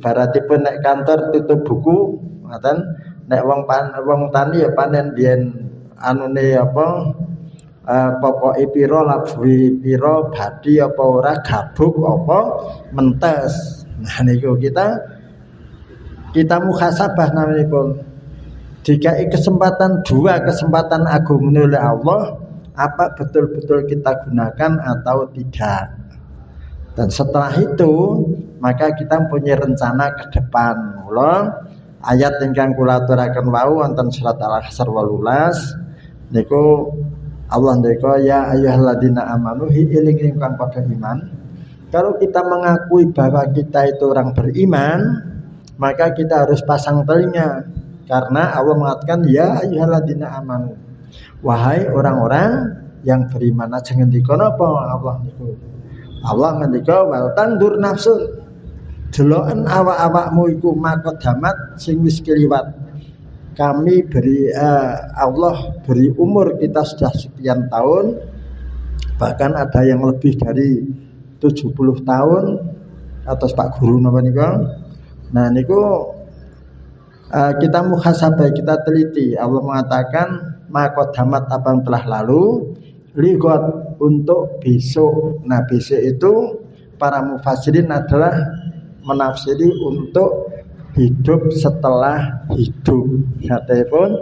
ibaratipun nek kantor tutup buku ngoten, nek wong tani ya panen biyen anune apa pokoke pira labui pira badi apa ora gabuk apa mentes. Nah niku kita muhasabah namanipun. Dikai kesempatan dua kesempatan agung oleh Allah, apa betul-betul kita gunakan atau tidak. Dan setelah itu maka kita punya rencana ke depan. Mula ayat ingkang kula aturaken wau wonten surat Al-Hasr 18 niku Allah ndeka ya ayyuhalladzina amanu iling kang padha iman. Kalau kita mengakui bahwa kita itu orang beriman, maka kita harus pasang telinga karena Allah mengatakan ya ayyuhalladzina amanu. Wahai orang-orang yang beriman, aja ngendika napa Allah niku. Allah ngendika wal tandur nafsun. Deloken awak-awakmu iku maqdamat sing wis kliwat. Kami beri Allah beri umur kita sudah sekian tahun, bahkan ada yang lebih dari 70 tahun atas Pak Guru napa niku. Nah niku kita muhasabah, kita teliti. Allah mengatakan maqdamat apa yang telah lalu lihat untuk besok. Nah besok itu para mufassirin adalah menafsiri untuk hidup setelah hidup. Katanya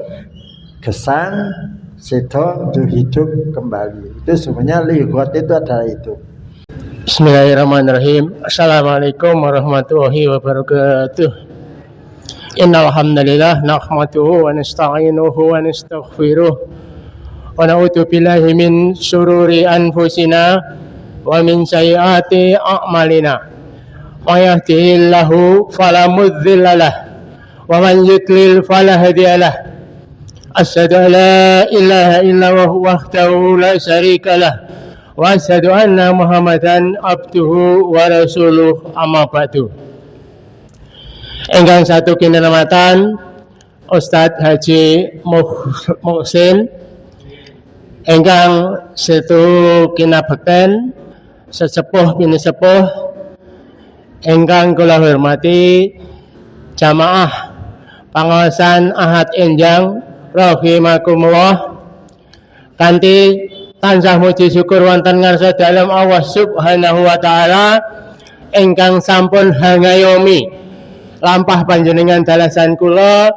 gesang sedo untuk hidup kembali. Itu sebenarnya lihat itu adalah itu. Bismillahirrahmanirrahim. Assalamualaikum warahmatullahi wabarakatuh. Innal hamdalillah nahmaduhu wa nasta'inuhu wa nastaghfiruh wa na'udzu billahi min syururi anfusina wa min sayyiati a'malina. May yahdihillahu fala mudilla lahu wa man yudlil fala hadiya lahu. Asyhadu an la ilaha illallah wahdahu la syarika lahu wa asyhadu anna Muhammadan abduhu wa rasuluh amma ba'du. Ingkang satu kinurmatan Ustadz Haji Muhsin, ingkang satu kinabekten sesepuh pinisepuh, ingkang kula hormati jamaah pangaosan Ahad Enjang rahimakumullah, kanthi tansah muji syukur wonten ngarsa dalem Allah Subhanahu wa taala ingkang sampun hangayomi lampah panjenengan dalasan kula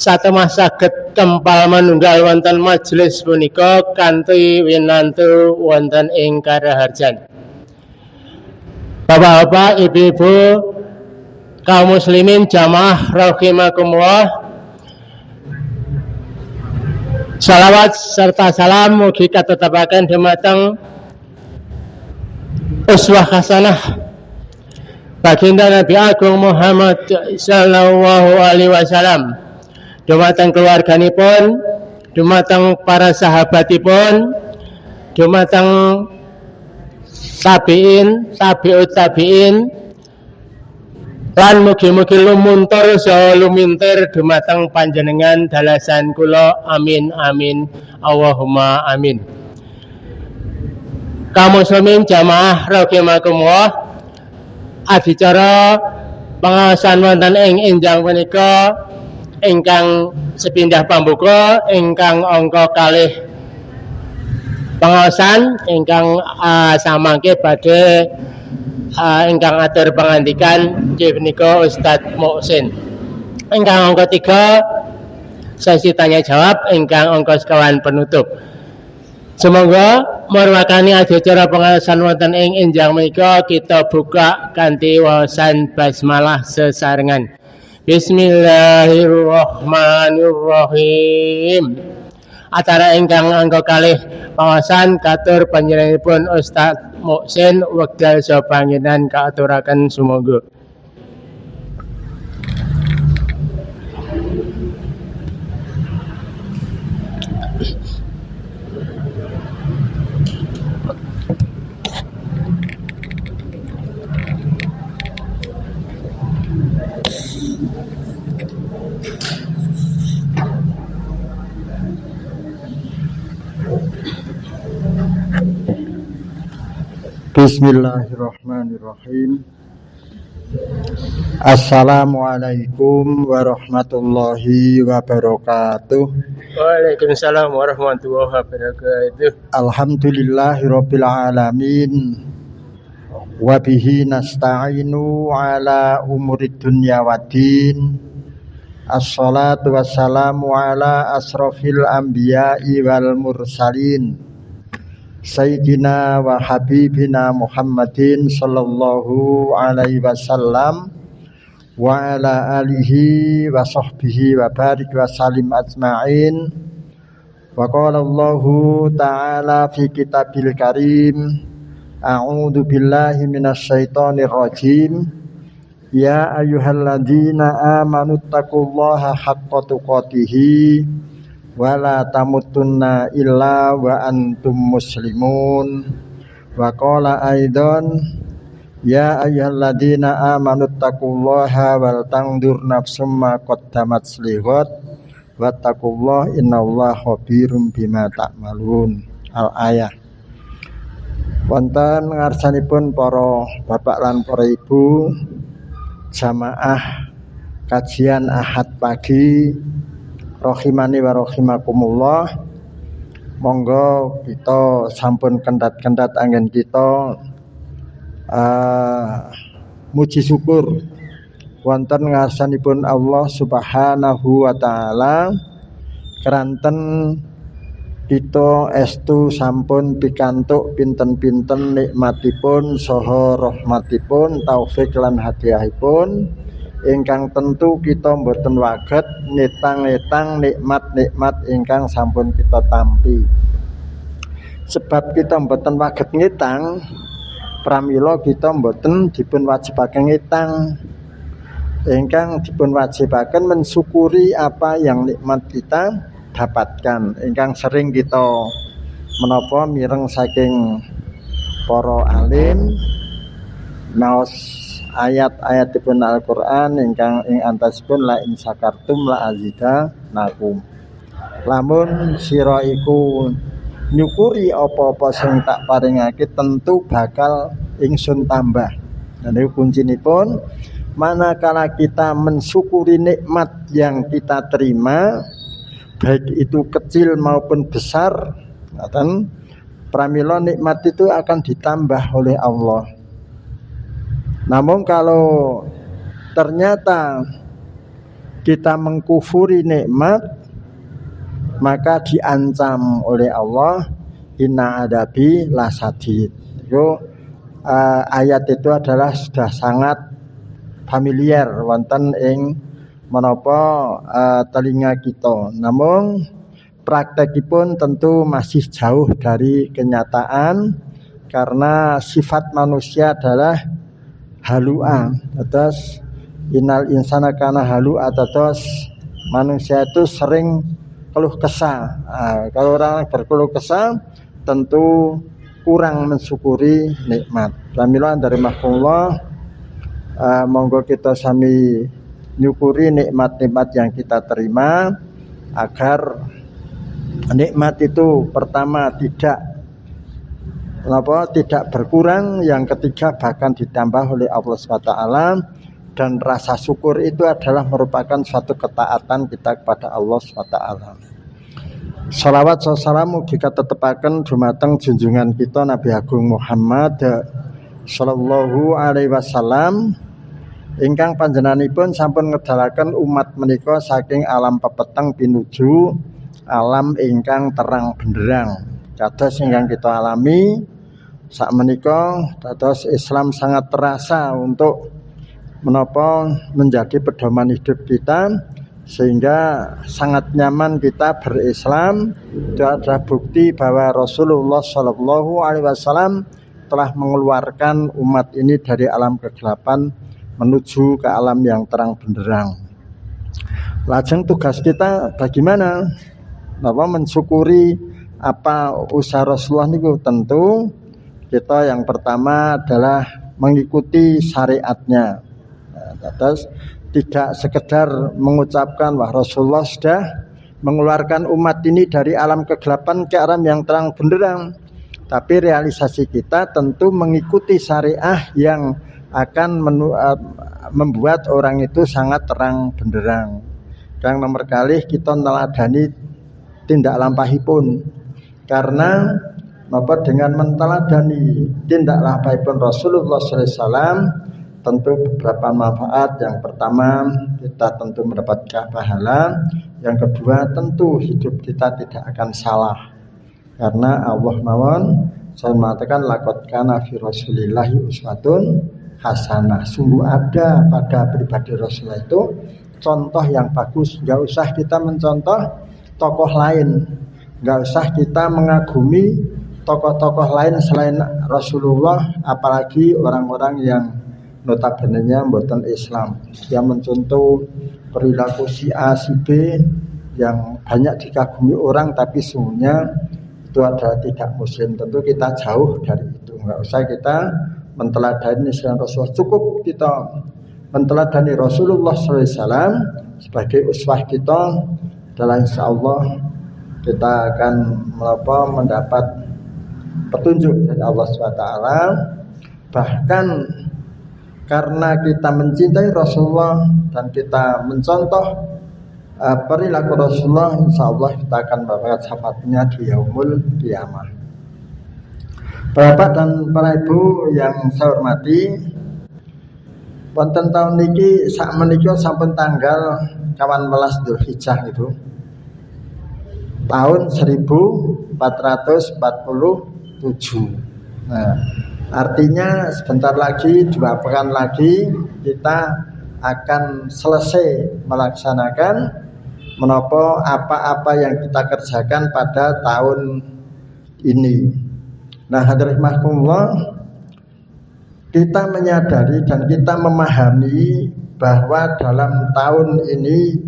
satemah saged kempal manunggal wonten majelis punika kanthi winantu wonten ing karaharjan. Bapak-bapak, ibu-ibu, kaum muslimin jamaah rahimakumullah, salawat serta salam mugi katetapaken dumateng uswah hasanah baginda Nabi Agung Muhammad sallallahu alaihi wasallam, dumateng keluarganipun, dumateng para sahabatipun, dumateng tabi'in, tabi'ut tabi'in, lan mugi-mugi lumuntur saha lumintir dumateng panjenengan dalasan kula, amin amin Allahumma amin. Kaum muslimin jamaah rahimakumullah, adicara pangaosan wonten ing enjang punika ingkang sepindah pambuka ingkang angka kalih pangaosan ingkang samangke badhe ingkang atur pangandikan punika Ustadz Muhsin. Ingkang angka 3 sesi tanya jawab, ingkang angka sekawan penutup. Semoga merwakani adicara pangaosan wonten ing enjang menika kita buka kanthi wawasan basmalah sesarengan. Bismillahirrahmanirrahim. Acara ingkang angka kalih pangaosan katur panjenenganipun Ustadz Muhsin wekdal saha panjenengan kaaturaken sumangga. Bismillahirrahmanirrahim. Assalamualaikum warahmatullahi wabarakatuh. Waalaikumsalam warahmatullahi wabarakatuh. Alhamdulillahirabbil alamin. Wa bihi nasta'inu ala umurid dunya waddin. Assalatu wassalamu ala asrofil anbiya'i wal mursalin. Sayyidina wa habibina Muhammadin sallallahu alaihi wasallam wa ala alihi wa sahbihi wa barik wa salim ajma'in. Wa qala Allahu ta'ala fi kitabil karim, a'udzu billahi minasy syaithanir rajim. Ya ayyuhalladzina amanu taqullaha haqqa tuqatih wa la tamutunna illa wa antum muslimun. Wa qala aidan, ya ayyuhalladzina amanu taqullaha wal tanzur nafsum ma qaddamat lighad wattaqullaha innallaha khabirum bima ta'malun. Al-ayah. Wonten ngarsanipun para bapak lan para ibu jamaah kajian Ahad pagi rahimani wa rahimakumullah. Monggo kita sampun kendhat-kendhat anggen kita muji syukur wonten ngarsanipun Allah Subhanahu wa taala keranten kita estu sampun pikantuk pinten-pinten nikmatipun saha rahmatipun taufik lan hadiahipun ingkang tentu kita mboten waget netang-netang nikmat-nikmat ingkang sampun kita tampi. Sebab kita mboten waget ngetang pramila kita mboten dipun wajibaken ngetang. Ingkang dipun wajibaken mensyukuri apa yang nikmat kita dapatkan. Ingkang sering kita menapa mireng saking para alim maos ayat-ayatipun Al-Qur'an ingkang ing antasipun la in sakartum la azidanakum. Lamun sira iku nyukuri apa-apa sing tak paringake tentu bakal ingsun tambah. Nah niku kuncinipun, manakala kita mensyukuri nikmat yang kita terima baik itu kecil maupun besar, ngaten pramila nikmat itu akan ditambah oleh Allah. Namun kalau ternyata kita mengkufuri nikmat, maka diancam oleh Allah, inna adabi lasadid. Itu ayat itu adalah sudah sangat familiar wonten ing menapa telinga kita. Namun praktekipun tentu masih jauh dari kenyataan karena sifat manusia adalah halua. Terus innal insana kana halua, terus manusia itu sering keluh kesah. Kalau orang berkeluh kesah tentu kurang mensyukuri nikmat. Pramila dari mahkumullah, monggo kita sami nyukuri nikmat-nikmat yang kita terima agar nikmat itu pertama tidak berkurang, yang ketiga bahkan ditambah oleh Allah SWT. Dan rasa syukur itu adalah merupakan suatu ketaatan kita kepada Allah SWT. Shalawat salam kita tetepaken dumateng junjungan kita Nabi Agung Muhammad sallallahu alaihi wasallam ingkang panjenenganipun sampun ngedalaken umat menika saking alam pepeteng pinuju alam ingkang terang benderang. Kados ingkang kita alami sakmenika, dados Islam sangat terasa untuk menjadi pedoman hidup kita, sehingga sangat nyaman kita berislam. Itu adalah bukti bahwa Rasulullah Shallallahu Alaihi Wasallam telah mengeluarkan umat ini dari alam kegelapan menuju ke alam yang terang benderang. Lajeng tugas kita bagaimana? Mensyukuri apa usaha Rasulullah niku, tentu kita yang pertama adalah mengikuti syariatnya. Terus tidak sekedar mengucapkan wah Rasulullah sudah mengeluarkan umat ini dari alam kegelapan ke alam yang terang benderang, tapi realisasi kita tentu mengikuti syariah yang akan membuat orang itu sangat terang benderang. Yang nomor kali kita neladani tindak lampahipun, karena napa dengan menteladani tindak lampahipun Rasulullah sallallahu alaihi wasallam tentu beberapa manfaat. Yang pertama, kita tentu mendapatkan pahala. Yang kedua, tentu hidup kita tidak akan salah, karena Allah mawon saya mengatakan laqad kana fi rasulillahi uswatun hasanah. Sungguh ada pada pribadi Rasulullah itu contoh yang bagus. Nggak usah kita mencontoh tokoh lain, nggak usah kita mengagumi tokoh-tokoh lain selain Rasulullah, apalagi orang-orang yang notabene-nya mboten Islam. Dia mencontoh perilaku si A, si B yang banyak dikagumi orang, tapi sungguhnya itu adalah tidak muslim. Tentu kita jauh dari itu. Nggak usah kita menteladani Rasulullah, cukup kita menteladani Rasulullah SAW sebagai uswah kita. Adalah insya Allah kita akan mendapat petunjuk dari Allah SWT. Bahkan karena kita mencintai Rasulullah dan kita mencontoh perilaku Rasulullah, insya Allah kita akan mendapatkan syafaatnya di yaumul qiyamah. Bapak dan para ibu yang saya hormati, wonten tahun niki sak menika sampun tanggal 18 Dzulhijjah itu tahun 1447. Nah, artinya sebentar lagi, 2 pekan lagi kita akan selesai melaksanakan menapa apa-apa yang kita kerjakan pada tahun ini. Nah, hadirin rahimakumullah, kita menyadari dan kita memahami bahwa dalam tahun ini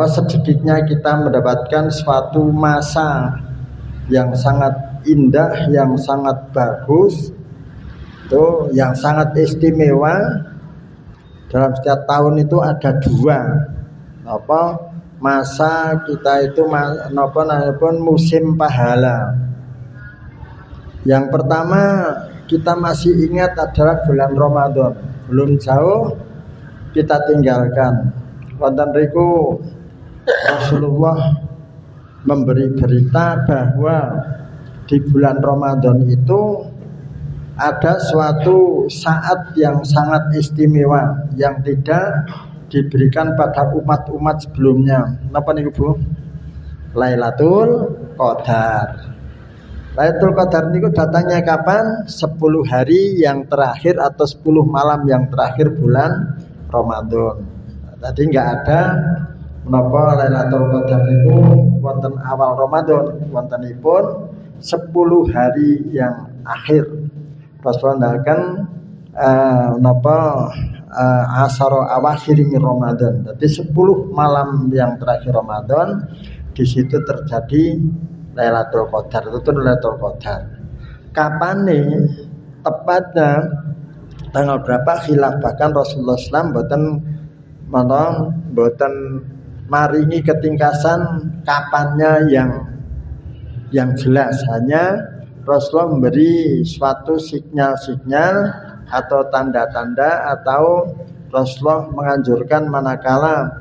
sedikitnya kita mendapatkan suatu masa yang sangat indah, yang sangat bagus, itu yang sangat istimewa. Dalam setiap tahun itu ada 2 masa kita itu musim pahala. Yang pertama kita masih ingat adalah bulan Ramadan, belum jauh kita tinggalkan. Wonten riku Rasulullah memberi berita bahwa di bulan Ramadan itu ada suatu saat yang sangat istimewa yang tidak diberikan pada umat-umat sebelumnya. Napa niku Bu? Lailatul Qadar. Lailatul Qadar niku datangnya kapan? 10 hari yang terakhir atau 10 malam yang terakhir bulan Ramadan. Tadi enggak ada menapa Lailatul Qadar niku wonten awal Ramadan, wontenipun 10 hari yang akhir. Rasulullah akan asaro awakhir min Ramadan. Jadi 10 malam yang terakhir Ramadan, di situ terjadi Lailatul Qadar. Itu Lailatul Qadar. Kapan nih tepatnya tanggal berapa khilaf, bahkan Rasulullah SAW boten maringi ketingkasan kapannya yang jelas. Hanya Rasulullah memberi suatu sinyal-sinyal atau tanda-tanda, atau Rasulullah menganjurkan manakala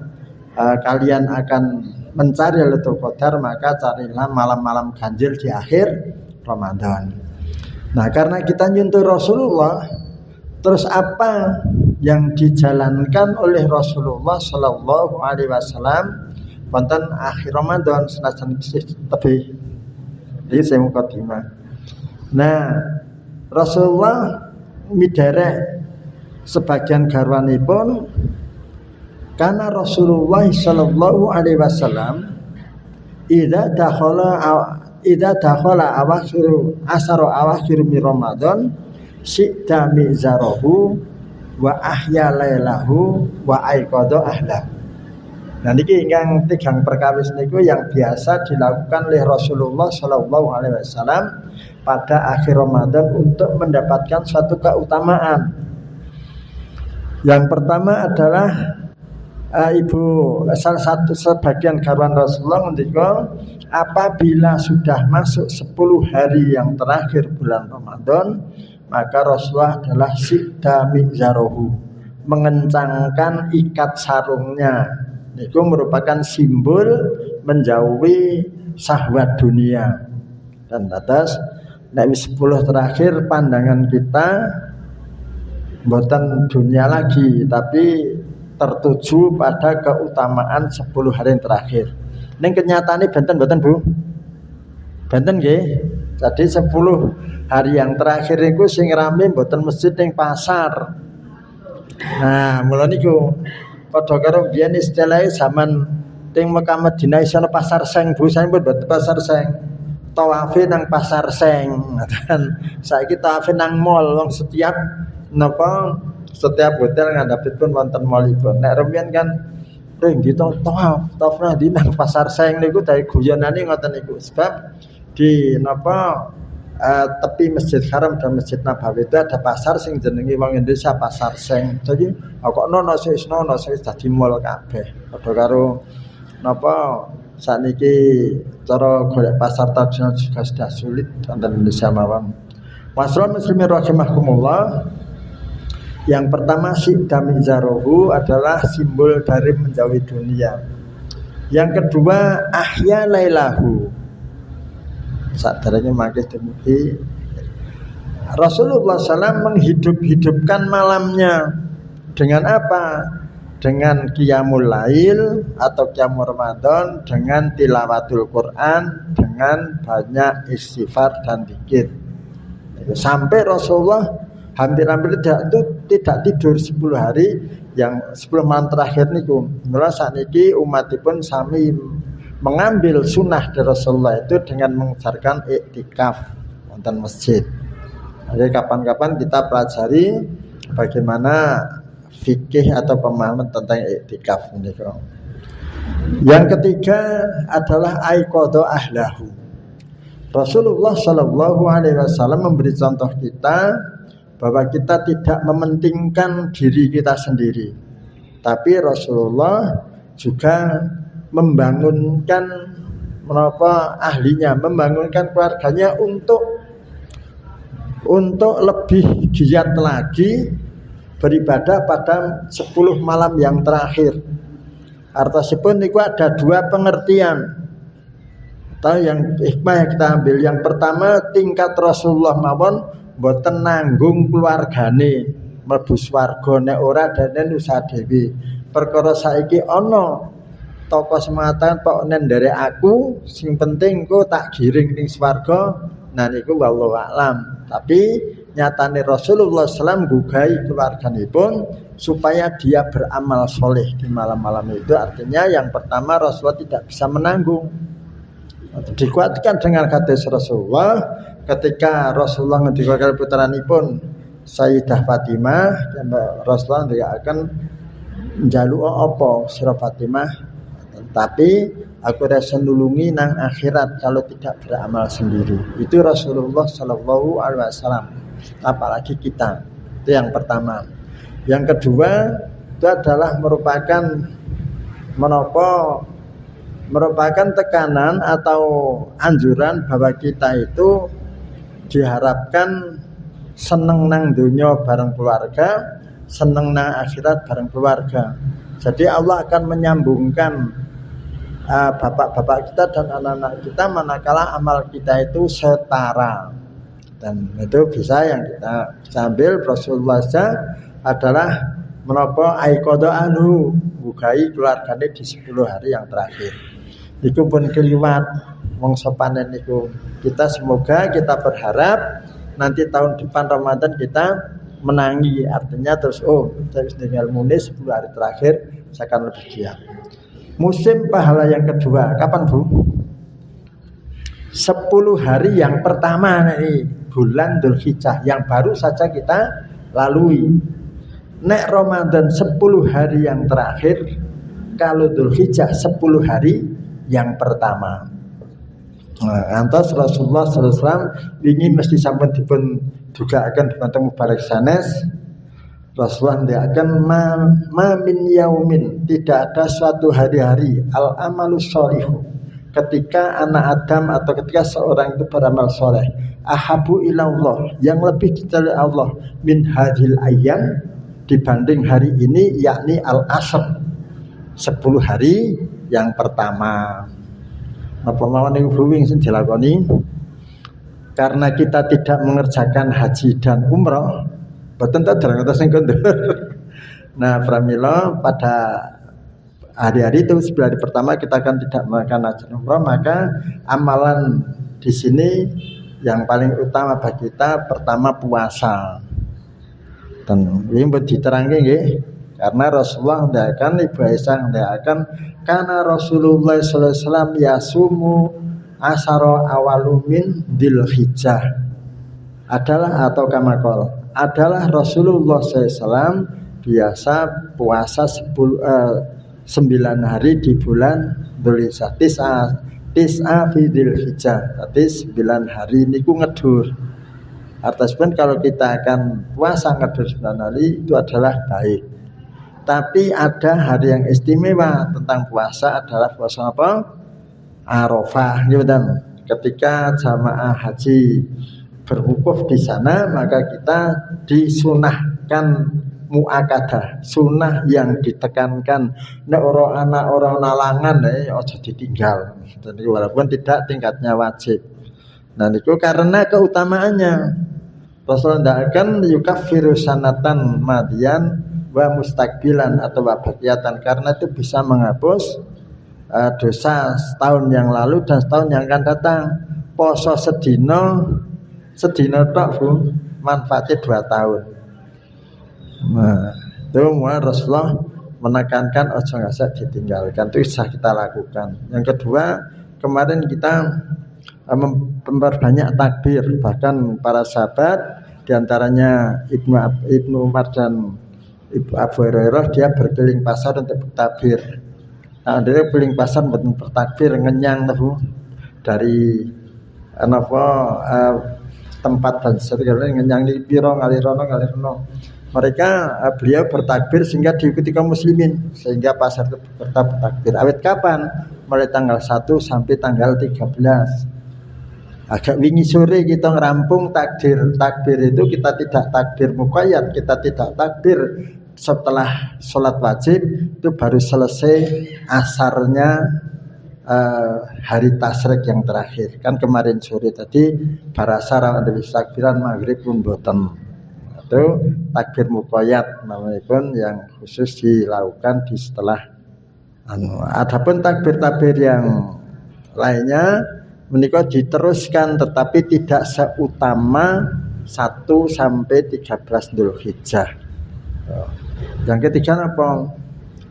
kalian akan mencari Lailatul Qadar, maka carilah malam-malam ganjil di akhir Ramadan. Nah, karena kita nyuntuh Rasulullah, terus apa yang dijalankan oleh Rasulullah Sallallahu Alaihi Wasallam wonten akhir Ramadan senajan tebih. Jadi saya mukadimah. Nah, Rasulullah miderek sebagian garwanipun, karena Rasulullah sallallahu alaihi wasallam idza dakhala awakhir min Ramadan syi'ta mizarahu wa ahya lailahu wa aiqadha ahlahu. Nah niki ingkang tigang perkawis niku yang biasa dilakukan oleh Rasulullah sallallahu alaihi wasallam pada akhir Ramadan untuk mendapatkan suatu keutamaan. Yang pertama adalah salah satu sebagian garwan Rasulullah ngendika, apabila sudah masuk 10 hari yang terakhir bulan Ramadan, maka Rasulullah adalah sidda mi'zarohu, mengencangkan ikat sarungnya. Itu merupakan simbol menjauhi syahwat dunia. Dan atas nek 10 terakhir pandangan kita bukan dunia lagi, tapi tertuju pada keutamaan 10 hari yang terakhir. Ini kenyataannya benten Bu? Benten nggih. Jadi 10 hari yang terakhir itu sing rame mboten masjid ning pasar. Nah, mula niku padha karo biyen istilahé zaman teng Mekah Madinah isono pasar seng Bu, saya pun mboten pasar seng. Tawafe nang pasar seng. Dan saiki tawafe nang mall, wong setiap hotel ngandhapipun wonten mallipun. Nek rumiyin kan ring gitu tawaf di nang pasar seng niku dari guyonane ngoten niku. Sebab di tepi Masjid Haram dan Masjid Nabawi itu ada pasar sing jenenge wong Indonesia pasar seng. Jadi kok nono sing dadi mall kabeh. Padha karo sakniki cara golek pasar tradisional juga sudah sulit wonten Indonesia mawon. Masyaallah muslimin rahimakumullah. Yang pertama sidda mi'zarohu adalah simbol dari menjauhi dunia. Yang kedua ahya lailahu. Sadaranya mangke demikian. Rasulullah SAW menghidup-hidupkan malamnya dengan apa? Dengan qiyamul lail atau qiyamul Ramadan, dengan tilawatul Quran, dengan banyak istighfar dan zikir. Sampai Rasulullah hampir-hampir tidak tidur 10 hari, yang 10 malam terakhir niku. Mula sakniki umatipun sami mengambil sunnah dari Rasulullah itu dengan mengucapkan iktikaf wonten masjid. Jadi kapan-kapan kita pelajari bagaimana fikih atau pemahaman tentang iktikaf ini. Yang ketiga adalah aiqadha ahlahu. Rasulullah Shallallahu Alaihi Wasallam memberi contoh kita bahwa kita tidak mementingkan diri kita sendiri, tapi Rasulullah juga membangunkan ahlinya, membangunkan keluarganya untuk lebih giat lagi beribadah pada 10 malam yang terakhir. Artosipun niku ada 2 pengertian atau yang hikmah yang kita ambil. Yang pertama, tingkat Rasulullah mawon mboten nanggung keluargane mlebu swarga nek ora dene usaha dhewe. Perkara saiki ana tokoh sematan kok nen dari aku, sing penting ku tak giring ning swarga. Nah niku wallahu a'lam. Tapi nyatane Rasulullah SAW gugai keluarganipun supaya dia beramal soleh di malam-malam itu. Artinya yang pertama Rasulullah tidak bisa menanggung. Dikuatkan dengan hadis Rasulullah ketika Rasulullah ngendika puteranipun Sayyidah Fatimah, Rasulullah tidak akan njaluk apa sira Fatimah, tapi aku rasa nulungi nang akhirat kalau tidak beramal sendiri. Itu Rasulullah Shallallahu Alaihi Wasallam. Apalagi kita. Itu yang pertama. Yang kedua itu adalah merupakan tekanan atau anjuran bahwa kita itu diharapkan seneng nang dunya bareng keluarga, seneng nang akhirat bareng keluarga. Jadi Allah akan menyambungkan bapak-bapak kita dan anak-anak kita manakala amal kita itu setara. Dan itu bisa yang kita sambil Rasulullah adalah aiqadha anhu, bukai keluargane di 10 hari yang terakhir. Iku pun keliwat mangsa panen niku. Kita semoga kita berharap nanti tahun depan Ramadan kita menangi, artinya terus tinggal muni 10 hari terakhir saya akan lebih giat. Musim pahala yang kedua kapan Bu? 10 hari yang pertama nih, bulan Dzulhijjah yang baru saja kita lalui. Nek Ramadan 10 hari yang terakhir, kalau Dzulhijjah 10 hari yang pertama. Antos Rasulullah SAW ingin mesti sampun dipun juga akan dibantu mubarak sanes. Rasulullah dia akan min yaumin, tidak ada suatu hari-hari al amalus sholihu ketika anak Adam atau ketika seorang itu beramal soleh, ahabu ilallah, yang lebih dicintai Allah min hadhil ayyam, dibanding hari ini, yakni al-asr, 10 hari yang pertama. Apa mawon ing buwing sing dilakoni karena kita tidak mengerjakan haji dan umroh, boten ta dereng ngoten sing kondur. Nah, pramila pada hari-hari itu 9 hari pertama kita akan tidak melakukan haji dan umroh, maka amalan di sini yang paling utama bagi kita pertama puasa. Dan ini diterangkan nggih, karena Rasulullah ndakan Ibu Aisyah ndakan karena Rasulullah sallallahu alaihi wasallam yasumu asara awalumin Dzulhijjah adalah atau kamakol adalah Rasulullah sallallahu alaihi wasallam biasa puasa 9 hari di bulan Dzulhijjah, tis'a fi Dzulhijjah, berarti 9 hari niku ngedur. Artinya kalau kita akan puasa ngedur 9 hari itu adalah baik. Tapi ada hari yang istimewa tentang puasa adalah puasa apa? Arafah, gitu kan? Ketika jamaah haji berwukuf di sana, maka kita disunahkan muakadah, sunnah yang ditekankan. Nek ora ana ora nalangan aja ditinggal. Jadi walaupun tidak tingkatnya wajib. Nah niku karena keutamaannya. Rasulullah akan yukaffiru sanatan madian wa mustakbilan atau wabakiyatan, karena itu bisa menghapus dosa setahun yang lalu dan setahun yang akan datang. Poso sedino tok Bu, manfaatnya 2 tahun. Nah, itu Rasulullah menekankan ojo nggak ditinggalkan, itu bisa kita lakukan. Yang kedua, kemarin kita memperbanyak takbir, bahkan para sahabat diantaranya Ibnu Umar dan Ibu Abu Hurairah dia berkeliling pasar untuk bertakbir. Nah, dia berkeliling pasar untuk bertakbir ngenyang tuh dari tempat dan seterusnya ngenyang di piro ngalirono. Mereka beliau bertakbir sehingga diikuti kaum muslimin, sehingga pasar itu bertakbir. Awet kapan? Mulai tanggal 1 sampai tanggal 13. Agak wingi sore kita ngerampung takbir itu kita tidak takbir muqayyad, kita tidak takbir setelah sholat wajib, itu baru selesai asarnya hari tasyrik yang terakhir. Kan kemarin sore tadi barasara dari takbiran maghrib pun boten. Itu takbir muqayyad namanya pun yang khusus dilakukan di setelah adapun takbir yang lainnya menikah diteruskan tetapi tidak seutama 1 sampai 13 Dzulhijjah. Yang ketiga apa?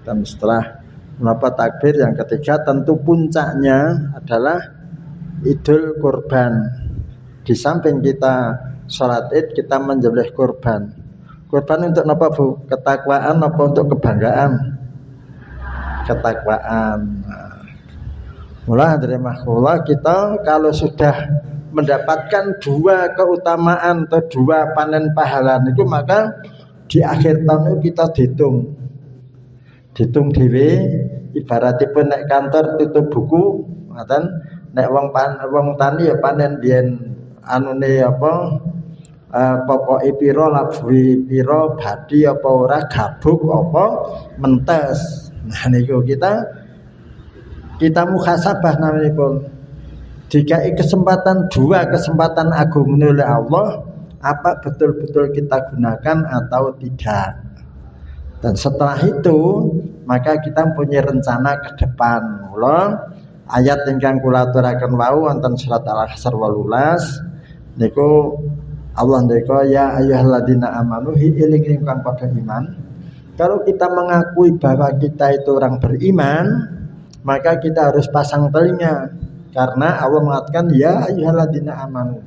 Dan setelah menapa takbir yang ketiga tentu puncaknya adalah Idul Kurban. Di samping kita sholat Id kita menyembelih kurban. Kurban untuk apa Bu? Ketakwaan apa untuk kebanggaan? Ketakwaan. Mulai dari makhluk kita kalau sudah mendapatkan 2 keutamaan atau 2 panen pahala itu, maka di akhir tahun itu kita dihitung dhewe, ibaratipun nek kantor tutup buku ngoten, nek wong tani ya panen biyen anune apa pokoke pira labui pira badi apa ora gabuk apa mentes. Nah niku kita muhasabah namanya pun dikai kesempatan 2 kesempatan agung oleh Allah, apa betul-betul kita gunakan atau tidak. Dan setelah itu maka kita punya rencana ke depan. Mula ayat ingkang kula aturaken wau wonten surat Al-Hasr 18 niku Allah ndeka ya ayyuhalladzina amanu iling ingkang padha iman. Kalau kita mengakui bahwa kita itu orang beriman, maka kita harus pasang telinga, karena Allah mengatakan ya ayyuhalladzina amanu,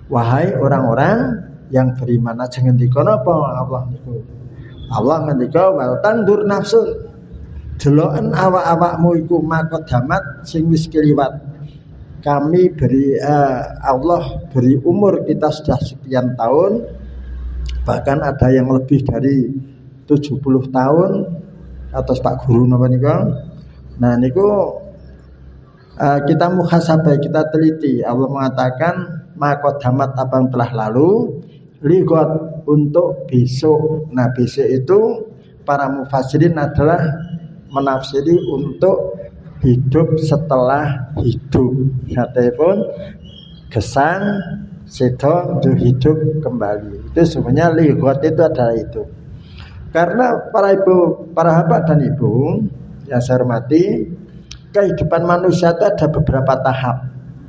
wahai orang-orang yang beriman. Aja ngendika napa Allah niku. Allah ngendika wal tandur nafsun, deloken awak-awakmu iku maqaddamat sing wis keliwat. Kami beri Allah beri umur kita sudah sekian tahun, bahkan ada yang lebih dari 70 tahun atas Pak Guru napa niku. Nah niku kita muhasabah, kita teliti. Allah mengatakan maqaddamat apa yang telah lalu, ligot untuk besok. Nah besok itu para mufassirin adalah menafsiri untuk hidup setelah hidup. Nyatapun gesang sedo untuk hidup kembali. Itu sebenarnya ligot itu adalah itu. Karena para ibu, para bapak dan ibu yang saya hormati, kehidupan manusia itu ada beberapa tahap.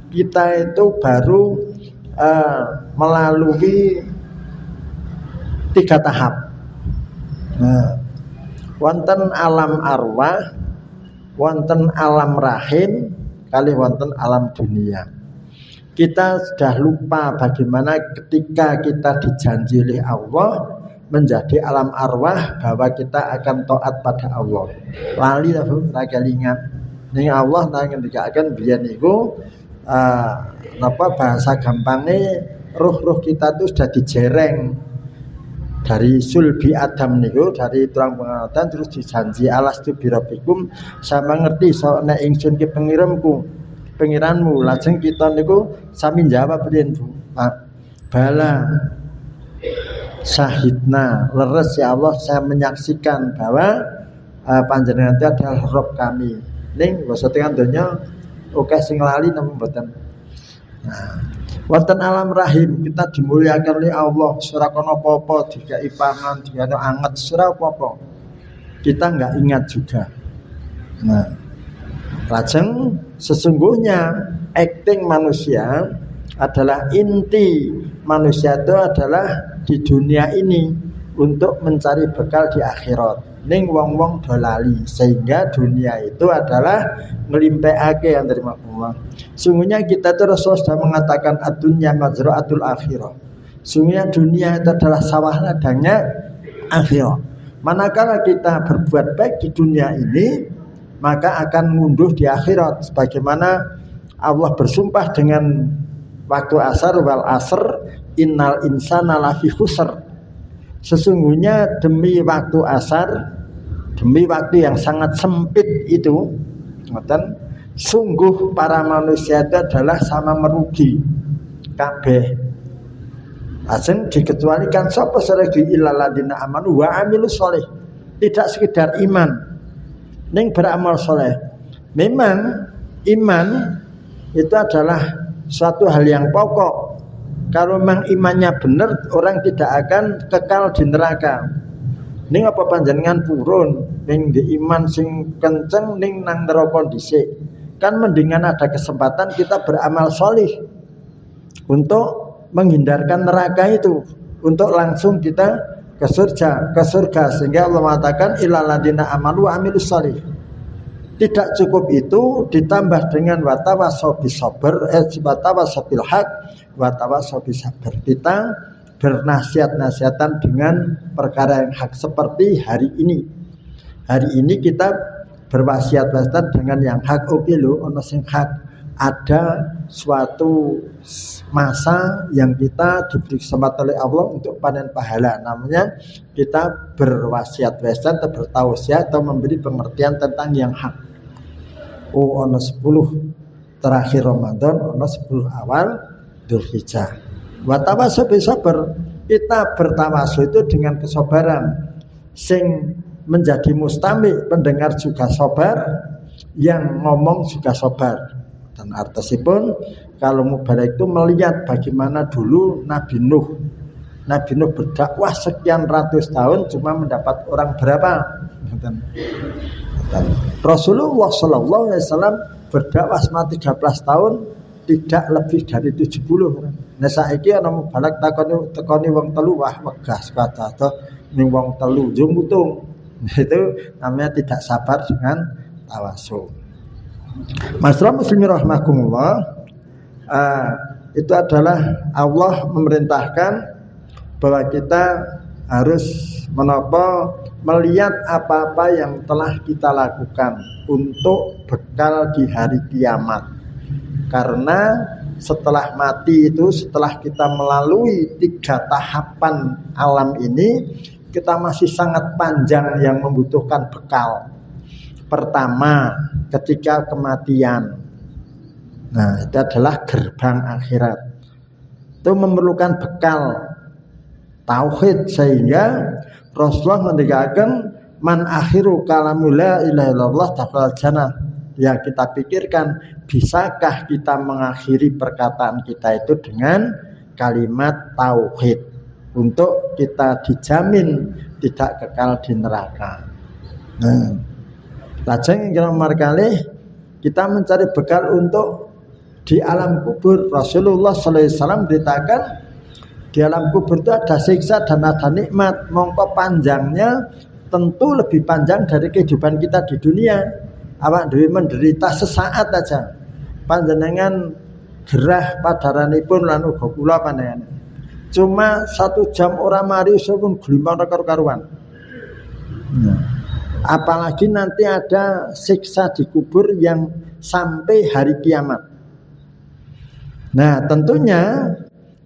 Kita itu baru melalui 3 tahap. Nah, wonten alam arwah, wonten alam rahim, kali wonten alam dunia. Kita sudah lupa bagaimana ketika kita dijanji oleh Allah menjadi alam arwah bahwa kita akan taat pada Allah. Lali lah Bu, ra kelingan. Ning Allah nang ngendikaken biyen niku bahasa gampangnya ruh-ruh kita itu sudah dijereng dari sulbi Adam niku, dari tulang pengawatan terus dijanji alastu birabbikum, sama ngerti so nek ingsun ki pengiranmu. Lajeng kita niku sami jawab riyen Bu, Pak bala syahidna, leres ya Allah saya menyaksikan bahwa panjenengan itu adalah Rabb kami. Ning basa tengah donya oke sing lali napa mboten. Nah, wonten alam rahim kita dimuliakan oleh Allah, ora kono apa-apa, dikai pangan, dikai anget, ora apa-apa. Kita enggak ingat juga. Nah, lajeng sesungguhnya acting manusia adalah inti manusia itu adalah di dunia ini untuk mencari bekal di akhirat. Ning wong-wong dolali sehingga dunia itu adalah nglimpeake yang terima Allah. Sungguhnya kita itu Rasul sudah mengatakan ad-dunya mazra'atul akhirah. Sungguhnya dunia itu adalah sawah ladangnya akhirat. Manakala kita berbuat baik di dunia ini, maka akan ngunduh di akhirat. Sebagaimana Allah bersumpah dengan waktu asar wal asr innal insana lafi khusr. Sesungguhnya demi waktu asar, demi waktu yang sangat sempit itu, sungguh para manusia itu adalah sama merugi kabeh. Asing dikecualikan sapa saregi illal ladina amanu wa amilus sholih. Tidak sekedar iman ning beramal soleh. Memang iman itu adalah suatu hal yang pokok. Kalau memang imannya benar, orang tidak akan kekal di neraka. Ning apa panjenengan purun ning di iman sing kenceng ning nang neraka dhisik. Kan mendingan ada kesempatan kita beramal solih untuk menghindarkan neraka itu, untuk langsung kita ke surga sehingga Allah mengatakan illal ladzina amanu wa amilus sholih. Tidak cukup itu, ditambah dengan watawasau bisabr, watawasau bil haq, watawasau bisabr. Kita bernasihat-nasihatan dengan perkara yang hak seperti hari ini. Hari ini kita berwasiat-wasiat dengan yang hak. Oke lho, ono sing hak. Ada suatu masa yang kita diberi kesempatan oleh Allah untuk panen pahala. Namanya kita berwasiat-wasiat atau bertausiah atau memberi pengertian tentang yang hak. Oh, ono 10 terakhir Ramadan, ono 10 awal Dzulhijjah. Wa tawasau bisabr, kita bertawasul itu dengan kesabaran. Sing menjadi mustami pendengar juga sabar, yang ngomong juga sabar. Dan artisipun kalau mubarak itu melihat bagaimana dulu Nabi Nuh berdakwah sekian ratus tahun cuma mendapat orang berapa? Dan Rasulullah Sallallahu Alaihi Wasallam berdakwah selama 13 tahun tidak lebih dari 70. Nah saiki ana mubalak takoni wong telu wah wegah sekata atau ning wong telu yo mutung. Itu namanya tidak sabar dengan tawasul. Masyarakat muslimin rahimakumullah, itu adalah Allah memerintahkan bahwa kita harus melihat apa-apa yang telah kita lakukan untuk bekal di hari kiamat. Karena setelah mati itu, setelah kita melalui 3 tahapan alam ini, kita masih sangat panjang yang membutuhkan bekal. Pertama, ketika kematian, Nah, itu adalah gerbang akhirat. Itu memerlukan bekal tauhid, sehingga Rasulullah mengatakan man akhiru kalamu la ilaha illallah dakhalal jannah. Ya, kita pikirkan, bisakah kita mengakhiri perkataan kita itu dengan kalimat tauhid untuk kita dijamin tidak kekal di neraka. Nah, lajeng nomor kali kita mencari bekal untuk di alam kubur. Rasulullah SAW beritakan di alam kubur itu ada siksa dan ada nikmat. Mongko panjangnya tentu lebih panjang dari kehidupan kita di dunia. Awak dhewe menderita sesaat aja, panjenengan gerah padaranipun lan uga kula panjenengan. Cuma 1 jam ora mari pun glimpang karo-karuan. Nah, apalagi nanti ada siksa di kubur yang sampai hari kiamat. Nah, tentunya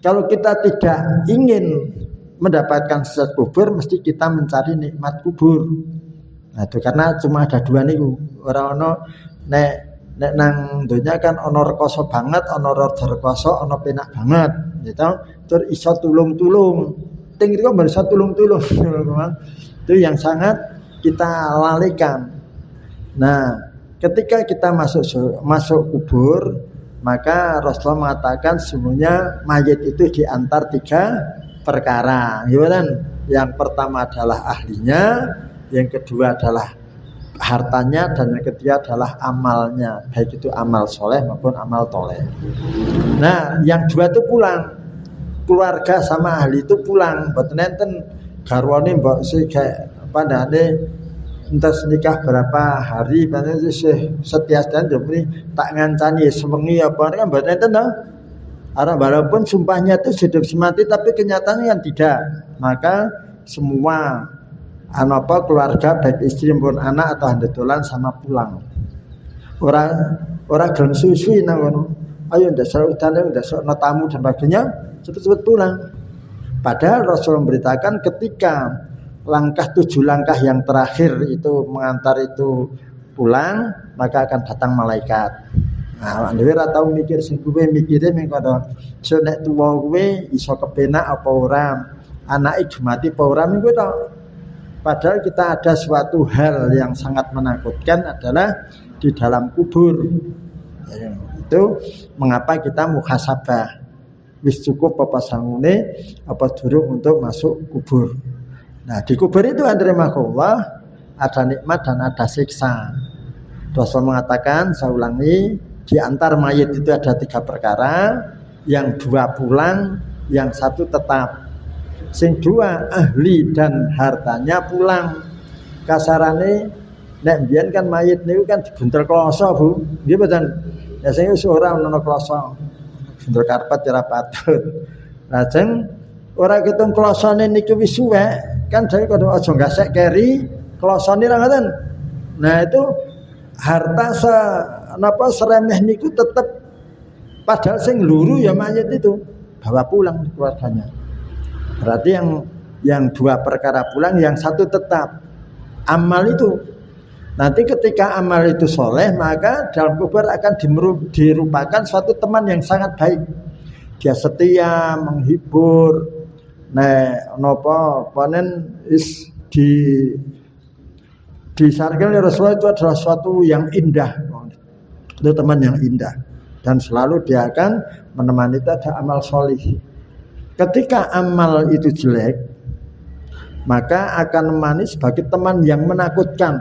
kalau kita tidak ingin mendapatkan siksa kubur, mesti kita mencari nikmat kubur. Nah, itu karena cuma ada 2 niku. Ora ono nek nang donya kan ono rekoso banget, ono rada rekoso, ono penak banget, gitu. Terus iso tulung-tulung. Ting iki kok iso tulung-tulung. Itu yang sangat kita lalikan. Nah, ketika kita masuk kubur, maka Rasulullah mengatakan semuanya mayit itu diantar 3 perkara, gitu kan? Yang pertama adalah ahlinya, yang kedua adalah hartanya, dan yang ketiga adalah amalnya, baik itu amal soleh maupun amal toleh. Nah, yang 2 itu pulang, keluarga sama ahli itu pulang. Mboten enten garwane mbok sih kayak pandane entas nikah berapa hari, pandane sih setia dan jemri tak ngancani sewengi apa kan mboten enten to. Walaupun sumpahnya itu hidup semati, tapi kenyataannya yang tidak. Maka semua keluarga baik istri maupun anak atau handedolan sama pulang. Orang gelem suwi nang ngono. Ayo ndak udane ndak tamu dan sebagainya, cepet-cepet pulang. Padahal Rasul memberitakan ketika langkah 7 langkah yang terakhir itu mengantar itu pulang, maka akan datang malaikat. Nah, dhewe ora tau mikir sing kuwe mikire ming kono. So nek tuwa kuwe iso kepenak apa ora? Anake jumati apa ora ming kuwi tok. Padahal kita ada suatu hal yang sangat menakutkan adalah di dalam kubur. Ya, itu mengapa kita muhasabah. Wis cukup apa sangune apa durung untuk masuk kubur. Nah, di kubur itu Allah ada nikmat dan ada siksa. Rasul mengatakan, saya ulangi, di antar mayit itu ada 3 perkara, yang 2 pulang, yang 1 tetap. Sing 2 ahli dan hartanya pulang. Kasarane nek mbiyen kan mayit niku kan dibuntel kloso, Bu. Nggih mboten. Ya sing wis ora ono kloso. Buntel karpet ora patut. Lajeng ora ketung klosone niku wis suwek, kan dhewe kudu aja gasek keri klosone ra ngoten. Nah, itu harta seremeh niku tetep, padahal sing luru ya mayit itu bawa pulang keluarganya. Berarti yang 2 perkara pulang, yang 1 tetap. Amal itu nanti ketika amal itu soleh, maka dalam kubur akan dirupakan suatu teman yang sangat baik. Dia setia, menghibur. Nah, napa panen is disarkan oleh Rasulullah itu adalah suatu yang indah. Itu teman yang indah, dan selalu dia akan menemani itu ada amal solih. Ketika amal itu jelek, maka akan menemani sebagai teman yang menakutkan.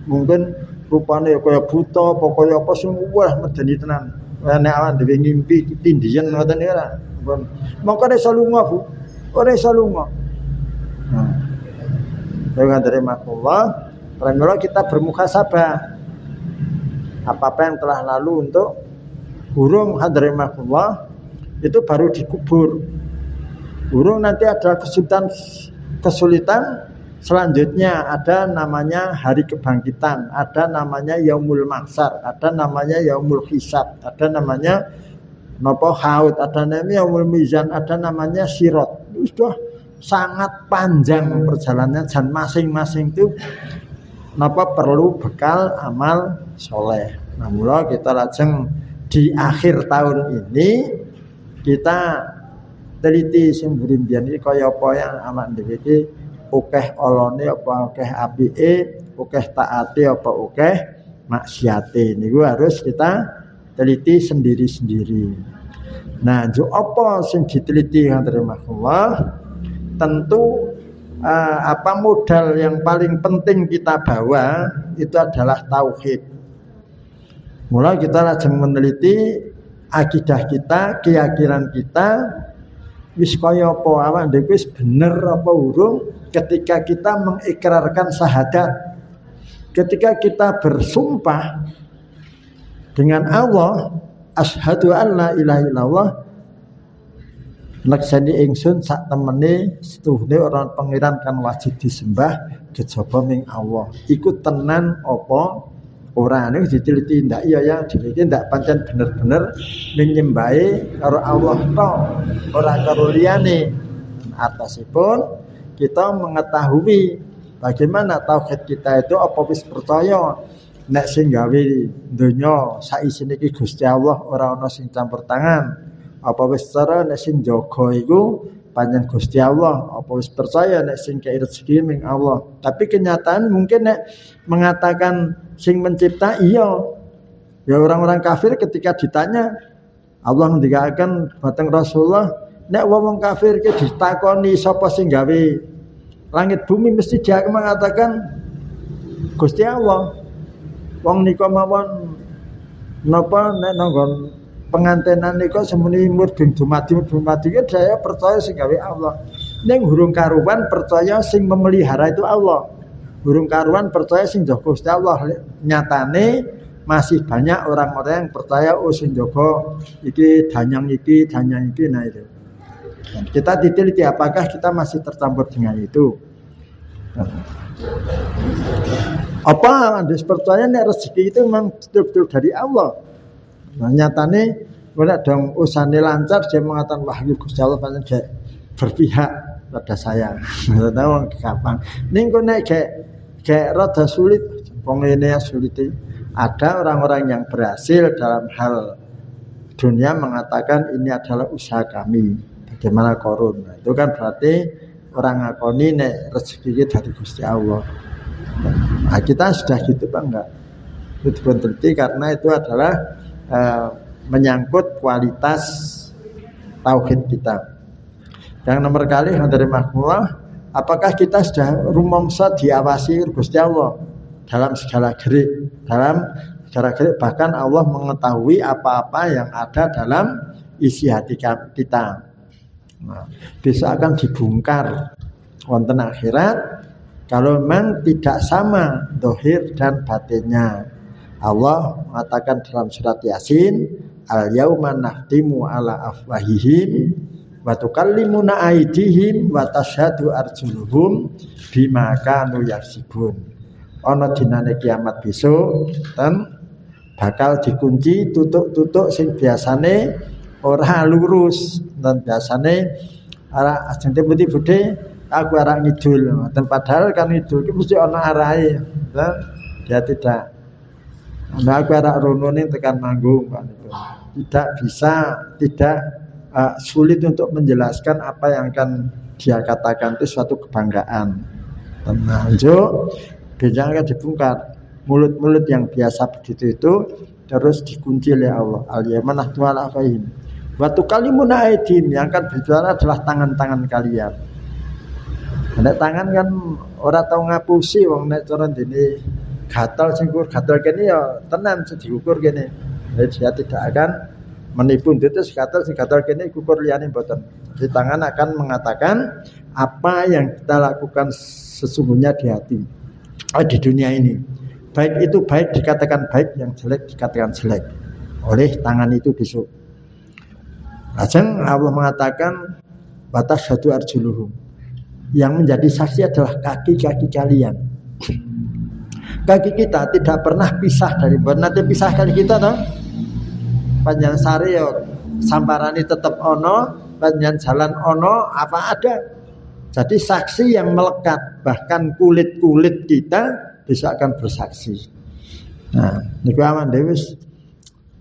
Mungkin rupanya kaya buta, pokoknya apa semua medeni tenan. Nek awak dhewe ngimpi tindian ngoten niku ora. Mongko iso lunga, Bu. Ora iso lunga. Nah, dengan terima Allah, pramila kita bermuhasabah. Apa-apa yang telah lalu untuk burung hadrimahullah itu baru dikubur. Burung nanti ada kesulitan selanjutnya, ada namanya hari kebangkitan, ada namanya yaumul mahsyar, ada namanya yaumul hisab, ada namanya haud, ada namanya yaumul mizan, ada namanya sirat. Itu sudah sangat panjang perjalanannya, dan masing-masing itu perlu bekal amal soleh. Nah, mula kita lajeng di akhir tahun ini kita teliti sing burimbian iki kaya apa yang awak dhewe iki akeh olone apa akeh apike, akeh taate apa akeh maksiate. Niku harus kita teliti sendiri-sendiri. Nah, jo apa sing diteliti Allah? Tentu apa modal yang paling penting kita bawa itu adalah tauhid. Mulai kita lajeng meneliti akidah kita, keyakinan kita wis kaya apa awak dhewe wis bener apa urung ketika kita mengikrarkan syahadat. Ketika kita bersumpah dengan Allah, asyhadu an la ilaha illallah, laksani ingsun sak temene setuhne orang pangeran kan wajib disembah kejaba ming Allah. Iku tenan apa ora niku diteliti ndak iya ya diteliti ndak pancen bener-bener nyembahe karo Allah tok, ora karo liyane. Atasipun kita mengetahui bagaimana tauhid kita itu apa wis percaya nek sing gawe donya saisine iki Gusti Allah ora ana sing campur tangan. Apa wis cara nek sing jaga iku panjen Gusti Allah, apa wis percaya nek sing kei rezeki ming Allah. Tapi kenyataan mungkin nek mengatakan sing mencipta iya. Ya orang-orang kafir ketika ditanya Allah ngendikaken dhateng Rasulullah, nek wong kafir ki ditakoni sapa sing gawe langit bumi mesti dia mengatakan Gusti Allah. Wong nika mawon napa nek nanggon pengantenan nika semeni mudhun dumadi saya percaya sing gawe Allah. Ning hurung karuan percaya sing memelihara itu Allah. Hurung karuan percaya sing jaga Gusti Allah. Nyatane masih banyak orang-orang yang percaya sing jaga iki danyang iki nah itu. Dan kita diteliti apakah kita masih tercampur dengan itu. Apa Anda percaya nek rezeki itu memang betul-betul dari Allah. Nah, nyatane ora dong usane lancar dia mengatakan wah Gusti Allah pancen gak berpihak pada saya. Ora tahu kapan. Ning kok nek gak rada sulit, wong ngene sulit. Ada orang-orang yang berhasil dalam hal dunia mengatakan ini adalah usaha kami. Bagaimana korun. Nah, itu kan berarti orang ngakoni nek rezeki dari Gusti Allah. Nah, kita sudah gitu Pak enggak? Itu peneliti karena itu adalah menyangkut kualitas tauhid kita. Yang nomor kali dari makmullah, apakah kita sudah rumangsa diawasi Gusti Allah dalam segala gerik, bahkan Allah mengetahui apa-apa yang ada dalam isi hati kita. Nah, besok akan dibongkar wonten akhirat kalau memang tidak sama dohir dan batinnya. Allah mengatakan dalam surat Yasin, al-yauma nahtimu ala afwahihim wa tukallimuna aydihim wa tashhadu arjuluhum bima kanu yaksibun. Ana dinane kiamat besok ten bakal dikunci tutuk-tutuk sing biasane ora lurus dan biasane arah ajeng putih-putih aku arah ngidul dan padahal kan ngidul iki mesti ana arahe. Dia tidak aku arah runune tekan manggung kan itu. Tidak bisa sulit untuk menjelaskan apa yang akan dia katakan itu suatu kebanggaan. Tenang bicara dibongkar mulut-mulut yang biasa begitu itu terus dikunci oleh Allah. Al-yamanah tu'ala fahim. Waktu kalimuna aidin yang akan bicara adalah tangan-tangan kalian. Nek tangan kan ora tau ngapusi wong nek cara dene gatal sing gatal kene ya tenan diukur kene. Dia tidak akan menipu itu gatal sing gatal kene ukur liyane mboten. Di tangan akan mengatakan apa yang kita lakukan sesungguhnya di hati. Di dunia ini. Baik itu baik dikatakan baik, yang jelek dikatakan jelek oleh tangan itu besok. Lajeng Allah mengatakan batas satu arjuluhum. Yang menjadi saksi adalah kaki-kaki kalian. Kaki kita tidak pernah pisah dari nanti pisah kali kita toh. Panjang sari ya samparani tetap ono, panjang jalan ono apa ada. Jadi saksi yang melekat, bahkan kulit-kulit kita bisa akan bersaksi. Nah, niku aman dhewe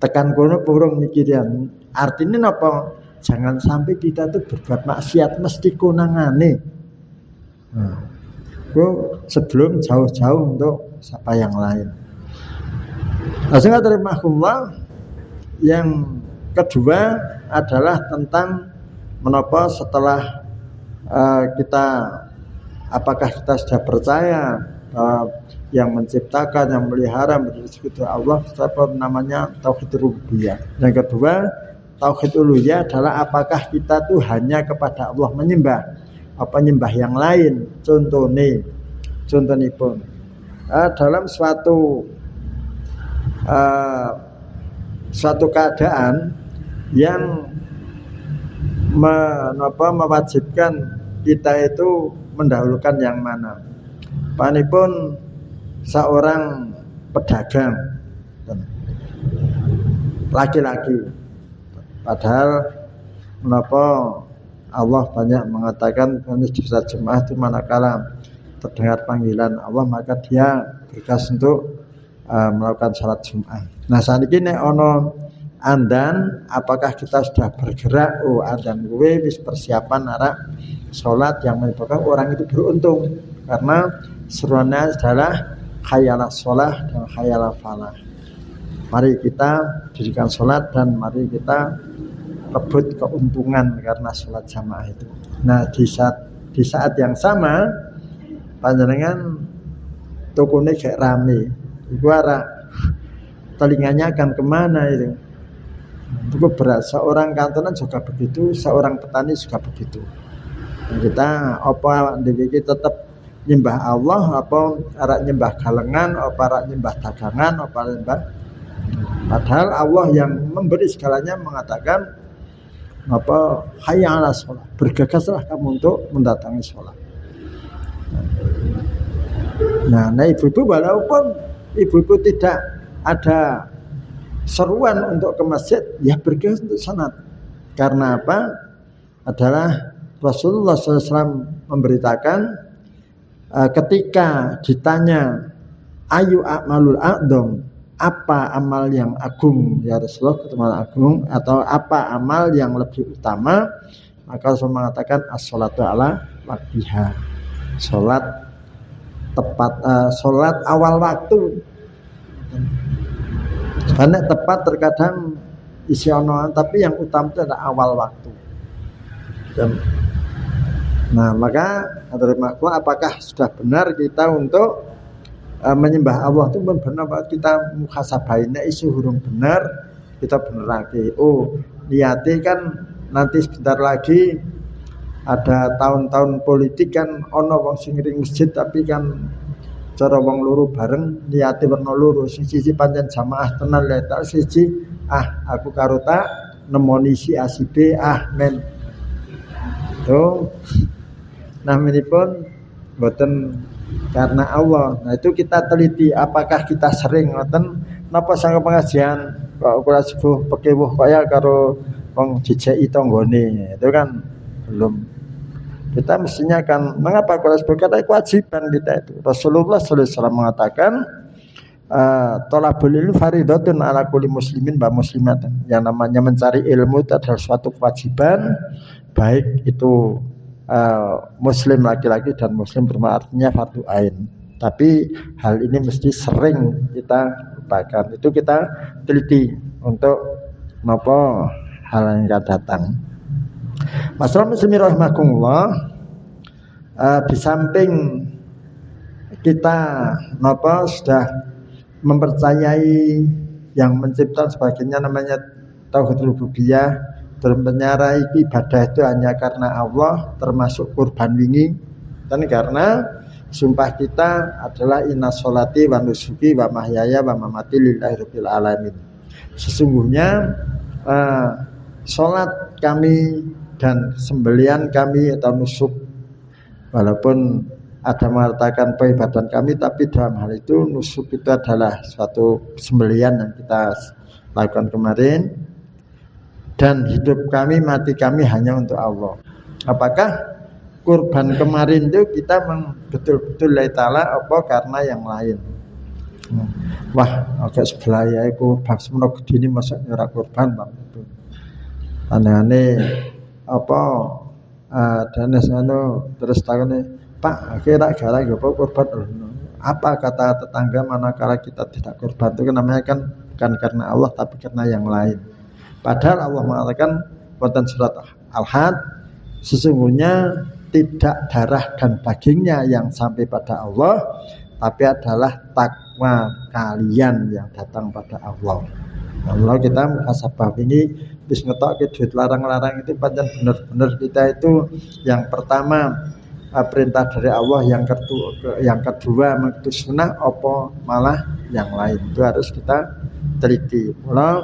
tekan kono purung mikiran. Artinya apa? Jangan sampai kita tuh berbuat maksiat mesti konangane. Nah, sebelum jauh-jauh untuk siapa yang lain. Nah, terima Allah. Yang kedua adalah tentang menapa setelah kita, apakah kita sudah percaya yang menciptakan, yang melihara, itu Allah, apa namanya, tauhid rububiyah. Yang kedua, tauhid uluhiyah adalah apakah kita tuh hanya kepada Allah menyembah, apa nyembah yang lain. Contohnya pun dalam suatu keadaan yang mewajibkan kita itu mendahulukan yang mana. Panipun seorang pedagang laki-laki, padahal menapa Allah banyak mengatakan di surat Jemaah itu manakala terdengar panggilan Allah maka dia bergas untuk melakukan salat Jumat. Nah saat ini ono andan, apakah kita sudah bergerak? Oh andan gue wis persiapan arah salat, yang menyebabkan orang itu beruntung karena seruannya adalah khayalah sholah dan khayalah falah. Mari kita dirikan sholat dan mari kita rebut keuntungan karena sholat jamaah itu. Nah di saat yang sama panjenengan tokonya kayak rame, itu arah telinganya akan kemana itu? Itu berat. Seorang kantonan juga begitu, seorang petani juga begitu. Kita apa dipikir tetap nyembah Allah, apa arek nyembah galengan, apa arek nyembah dagangan, apa nyembah. Padahal Allah yang memberi segalanya mengatakan apa hayya 'alas shalah, bergegaslah kamu untuk mendatangi sholat. Nah ibu-ibu walaupun ibu-ibu tidak ada seruan untuk ke masjid, ya bergegas untuk sholat. Karena apa? Adalah Rasulullah SAW memberitakan ketika ditanya ayu a'malul a'dham, apa amal yang agung ya Rasulullah, amal agung atau apa amal yang lebih utama, maka Rasul mengatakan as-sholatu ala waqtiha, sholat tepat, sholat awal waktu. Karena tepat terkadang isi onoan, tapi yang utama itu adalah awal waktu. Nah maka apakah sudah benar kita untuk menyembah Allah itu benar, kita muhasabainnya isu hurung benar, kita bener lagi. Oh niati kan nanti sebentar lagi ada tahun-tahun politik kan, ono wong sing ring masjid tapi kan cara wong loro bareng niati werna loro, siji pancen jamaah tenan lek tak siji aku karo tak nemoni si ACB men tuh. Nah menipun boten karena Allah. Nah itu kita teliti apakah kita sering ngoten napa sang pengajian kok ora subuh pekewuh kaya karo wong jejeki tanggane, itu kan belum. Kita mestinya kan mengapa kalau sebagai kewajiban kita itu. Rasulullah SAW mengatakan thalabul ilmi fardhatun ala kulli muslimin wa muslimatin. Yang namanya mencari ilmu itu adalah suatu kewajiban, baik itu muslim laki-laki dan muslim perempuan, artinya fardu ain. Tapi hal ini mesti sering kita lupakan. Itu kita teliti untuk apa hal yang akan datang. Masalah muslimin rahimakumullah, di samping kita sudah mempercayai yang mencipta sebagainya namanya tauhid rububiyah, berpenyarai ibadah itu hanya karena Allah, termasuk kurban wingi, dan karena sumpah kita adalah inna sholati wa nusuki wa mahyaya wa mamati lillahi rabbil alamin. Sesungguhnya sholat kami dan sembelian kami atau nusuk, walaupun ada mengatakan peribadatan kami, tapi dalam hal itu nusuk itu adalah suatu sembelian yang kita lakukan kemarin, dan hidup kami mati kami hanya untuk Allah. Apakah kurban kemarin itu kita betul-betul lillahi ta'ala apa karena yang lain? Wah, agak sebelah ya iku bab semono gedine mosok ora kurban Pak. Aneh-aneh apa dan terus takone, Pak, kira gara apa kurban? Apa kata tetangga manakala kita tidak kurban? Itu namanya kan bukan karena Allah tapi karena yang lain. Padahal Allah mengatakan wonten surat Al-Had, sesungguhnya tidak darah dan dagingnya yang sampai pada Allah, tapi adalah takwa kalian yang datang pada Allah. Kalau kita muhasabah ini bis ngetok ke duit larang-larang itu pancen benar-benar kita itu yang pertama perintah dari Allah, yang kedua mengikuti sunnah apa malah yang lain, itu harus kita teliti. Mulai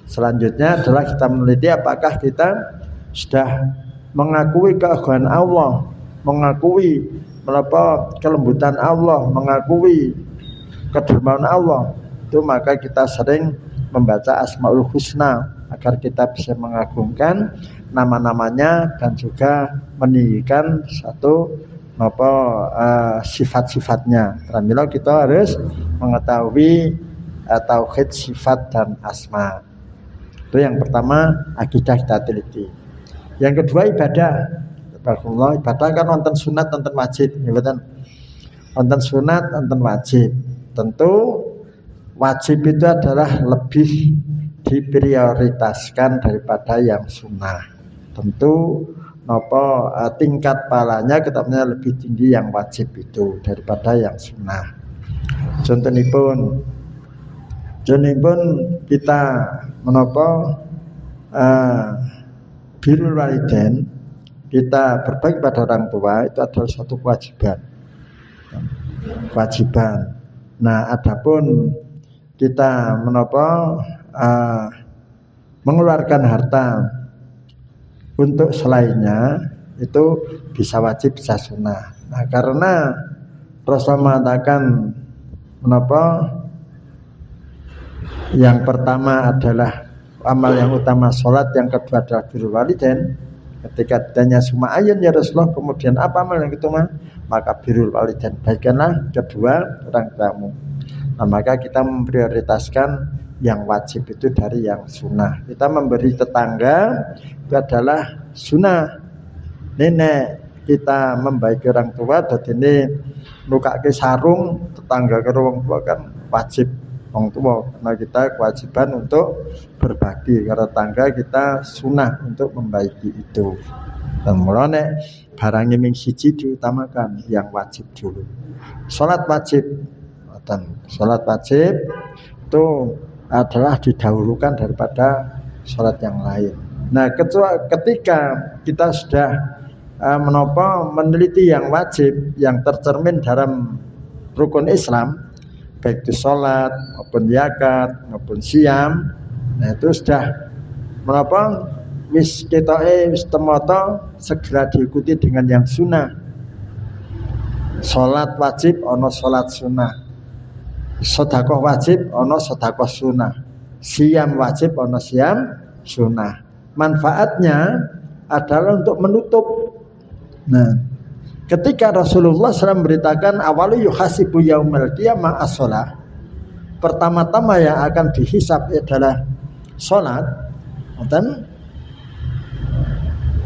selanjutnya adalah kita meneliti apakah kita sudah mengakui keagungan Allah, mengakui kelembutan Allah, mengakui kedermawan Allah. Itu maka kita sering membaca Asmaul Husna agar kita bisa mengagungkan nama-namanya dan juga meninggikan satu sifat-sifatnya. Karena kita harus mengetahui tauhid sifat dan asma. Itu yang pertama, akidah kita teliti. Yang kedua, ibadah. Ibadah kan wonten sunat, wonten wajib, wonten sunat, wonten wajib. Tentu wajib itu adalah lebih diprioritaskan daripada yang sunnah. Tentu tingkat pahalanya ketapnya lebih tinggi yang wajib itu daripada yang sunnah. Contohnya pun kita birrul walidain, kita berbakti pada orang tua itu adalah suatu kewajiban. Nah, adapun kita mengeluarkan harta untuk selainnya itu bisa wajib, bisa sunnah. Nah, karena Rasul mengatakan yang pertama adalah amal yang utama sholat, yang kedua adalah birrul walidain. Ketika ditanya summa ayun ya Rasulullah, kemudian apa amal yang utama? Maka birrul walidain, baikkanlah kedua orang tuamu. Nah, maka kita memprioritaskan yang wajib itu dari yang sunnah. Kita memberi tetangga itu adalah sunnah. Nenek kita membaiki orang tua, dan ini nukake sarung tetangga ke orang tua kan wajib orang tua, karena kita kewajiban untuk berbagi. Karena tetangga kita sunnah untuk membaiki itu. Dan mulane barang yang siji diutamakan, yang wajib dulu. Sholat wajib itu adalah didahulukan daripada sholat yang lain. Nah, ketika kita sudah meneliti yang wajib, yang tercermin dalam rukun Islam, baik itu sholat maupun zakat maupun siam, nah itu sudah wis temoto segera diikuti dengan yang sunnah. Sholat wajib ono sholat sunnah, sedekah wajib ono sedekah sunnah, siam wajib ono siam sunnah. Manfaatnya adalah untuk menutup. Nah, ketika Rasulullah SAW memberitakan awalu yuhasibu yaumil qiyamah as-shalah, pertama-tama yang akan dihisab adalah sholat,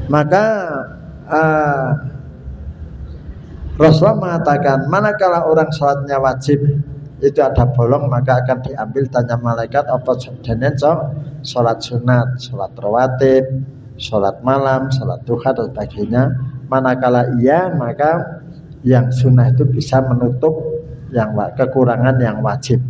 maka Rasulullah mengatakan manakala orang sholatnya wajib itu ada bolong, maka akan diambil, tanya malaikat apa jenis sholat sunat, sholat rawatib, sholat malam, sholat duha dan sebagainya. Manakala iya, maka yang sunnah itu bisa menutup yang kekurangan yang wajib,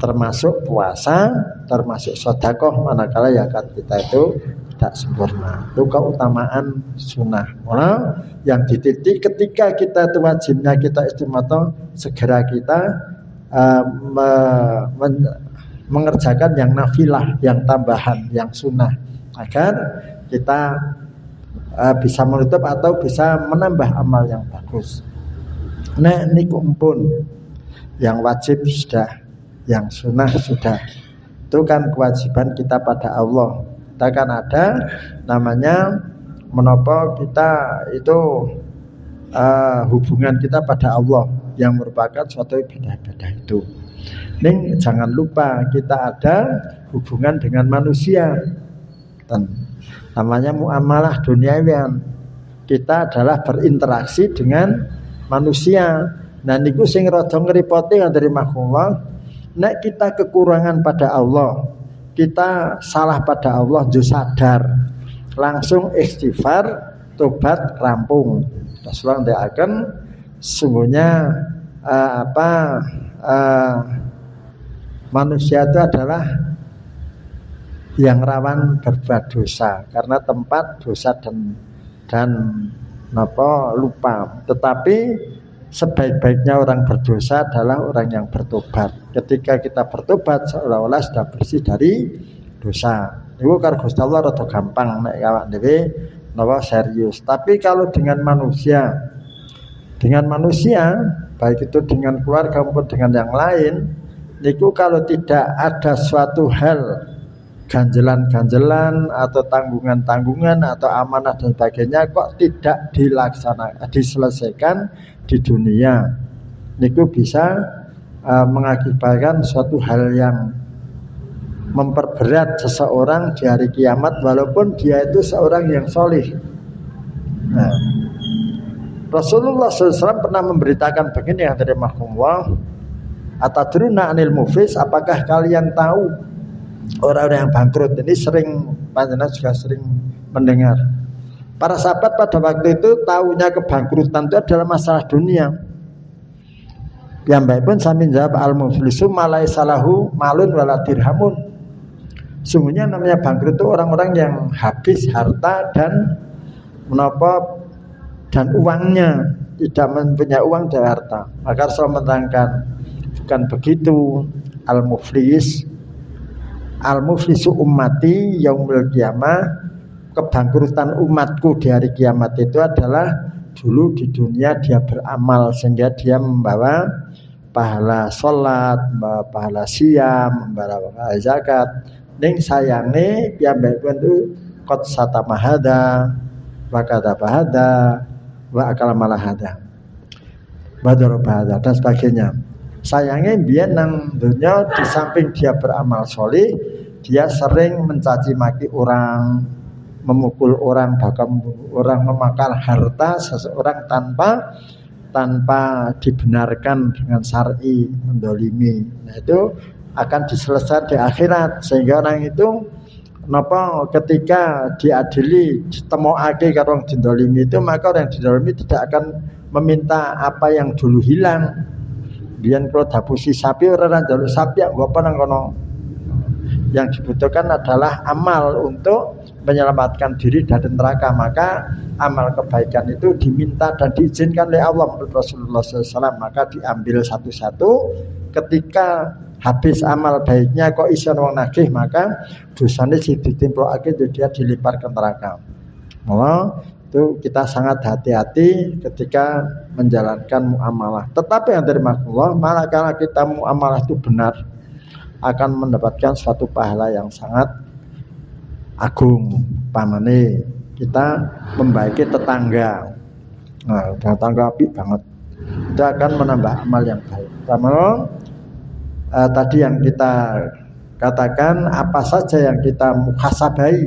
termasuk puasa, termasuk sedekah manakala zakat kita itu tidak sempurna. Itu keutamaan sunnah. Yang dititik ketika kita itu wajibnya kita istimewa, segera kita mengerjakan yang nafilah, yang tambahan, yang sunnah, agar kita bisa menutup atau bisa menambah amal yang bagus. Nek niku pun yang wajib sudah, yang sunnah sudah. Itu kan kewajiban kita pada Allah. Kita kan ada namanya menopo kita itu hubungan kita pada Allah. yang merupakan suatu ibadah-ibadah itu. Ning jangan lupa kita ada hubungan dengan manusia. Dan namanya muamalah duniawian. Kita adalah berinteraksi dengan manusia. Nah niku sing rada ngripoti dari makhluk. Nek kita kekurangan pada Allah, kita salah pada Allah, jo sadar, langsung istighfar, tobat, rampung. Rasulullah ndekaken sungguhnya manusia itu adalah yang rawan berbuat dosa karena tempat dosa dan lupa. Tetapi sebaik-baiknya orang berdosa adalah orang yang bertobat. Ketika kita bertobat seolah-olah sudah bersih dari dosa. Itu karo Gusti Allah rada gampang nek awak dhewe serius. Tapi kalau dengan manusia baik itu dengan keluarga maupun dengan yang lain, niku kalau tidak ada suatu hal ganjelan-ganjelan atau tanggungan-tanggungan atau amanah dan sebagainya kok tidak diselesaikan di dunia, niku bisa mengakibatkan suatu hal yang memperberat seseorang di hari kiamat walaupun dia itu seorang yang solih. Nah, Rasulullah SAW pernah memberitakan begini yang dari mahkumullah, atadruna anil muflis, apakah kalian tahu orang-orang yang bangkrut? Ini sering, panjenengan juga sering mendengar. Para sahabat pada waktu itu tahunya kebangkrutan itu adalah masalah dunia. Yang baik pun sami jawab al-muflisu malai salahu malun wala dirhamun. Sungguhnya namanya bangkrut itu orang-orang yang habis harta dan uangnya, tidak mempunyai uang dan harta. Maka Rasul menerangkan bukan begitu. Al-muflisu ummati yaumil qiyamah, kebangkrutan umatku di hari kiamat itu adalah dulu di dunia dia beramal sehingga dia membawa pahala salat, membawa pahala siam, membawa pahala zakat. Ning sayange piyambakipun itu qad satamahada wa kadabahada wa akalamahada badarabahada dan sebagainya. Sayangnya dia nang dunia di samping dia beramal soleh, dia sering mencaci maki orang, memukul orang, bahkan orang, memakan harta seseorang tanpa dibenarkan dengan syar'i, mendolimi. Nah itu akan diselesaikan di akhirat, sehingga orang itu ketika diadili ditemokake karo wong didolimi itu, maka orang didolimi tidak akan meminta apa yang dulu hilang. Biyen kalau dapusi sapi orang njaluk sapi ya apa nang kono. Yang dibutuhkan adalah amal untuk menyelamatkan diri dari neraka. Maka amal kebaikan itu diminta dan diizinkan oleh Allah menurut Rasulullah SAW. Maka diambil satu-satu. Ketika habis amal baiknya kok iso wong nagih, maka dosane sing ditimplokake dia dilipat ke neraka. Itu kita sangat hati-hati ketika menjalankan muamalah. Tetapi yang dari Allah, manakala kita muamalah itu benar, akan mendapatkan suatu pahala yang sangat agung. Pamane kita membaiki tetangga. Nah, tetangga api banget. Itu akan menambah amal yang baik. Tadi yang kita katakan, apa saja yang kita muhasabai,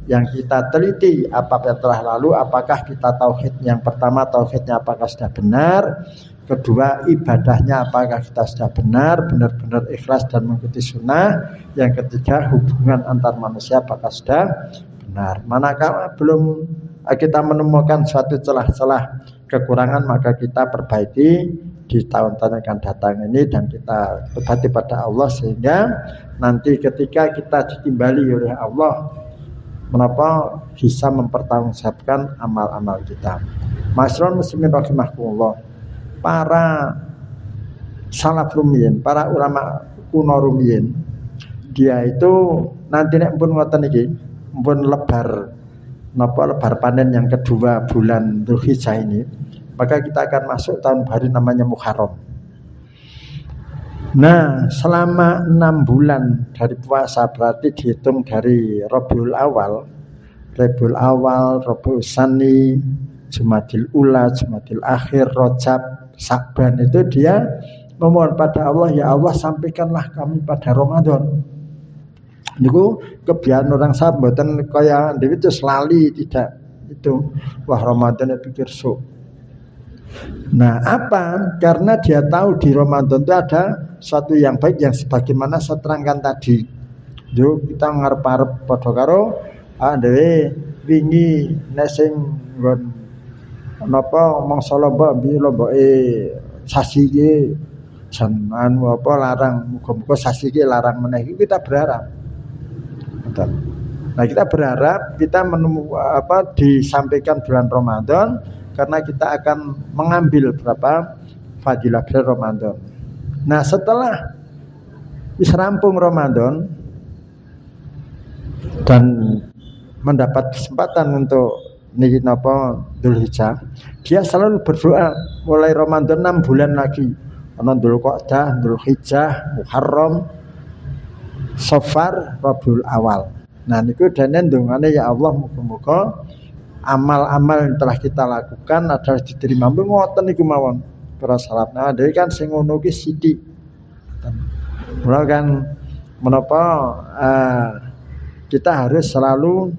yang kita teliti apa yang telah lalu, apakah kita tauhid yang pertama, tauhidnya apakah sudah benar, kedua ibadahnya apakah kita sudah benar-benar ikhlas dan mengikuti sunnah, yang ketiga hubungan antar manusia apakah sudah benar. Manakala belum kita menemukan suatu celah-celah kekurangan, maka kita perbaiki di tahun-tahun yang akan datang ini dan kita berbakti pada Allah, sehingga nanti ketika kita ditimbali oleh Allah, menapa bisa mempertanggungjawabkan amal-amal kita. Masyaallah muslimin rahimakumullah. Para salaf rumiyin, para ulama kuno rumiyin, dia itu nanti nek pun ngoten iki, pun lebar panen yang kedua bulan Dzulhijjah ini, maka kita akan masuk tahun baru namanya Muharram. Nah, selama 6 bulan dari puasa, berarti dihitung dari Rabiul Awal, Rabiul Tsani, Jumadil Ula, Jumadil Akhir, Rajab, Sya'ban itu dia memohon pada Allah, ya Allah sampaikanlah kami pada Ramadan. Niku kebiasaan orang Arab mboten kaya dhewe terus lali, tidak. Itu wah Ramadan pikir sok. Nah, apa? Karena dia tahu di Ramadan itu ada suatu yang baik yang sebagaimana saya terangkan tadi. Yo kita ngarep-arep padha karo dhewe wingi nek sing nggon napa mangsa lomba lomboke sasi iki jaman apa larang, muga-muga sasi iki larang meneh iki kita berharap. Betul. Nah, kita berharap kita disampaikan bulan Ramadan karena kita akan mengambil berapa fadilah bulan Ramadan. Nah, setelah wis rampung Ramadan dan mendapat kesempatan untuk niki napa Dzulhijjah, dia selalu berdoa mulai Ramadan 6 bulan lagi. Ana Dzulqa'dah, Dzulhijjah, Muharram, Safar, Rabiul Awal. Nah, niku dene ndongane ya Allah muga-muga amal-amal yang telah kita lakukan adalah diterima. Ngoten niku mawon para salaf. Nah, dhewe kan sing ngono ki sithik. Mula kan menapa kita harus selalu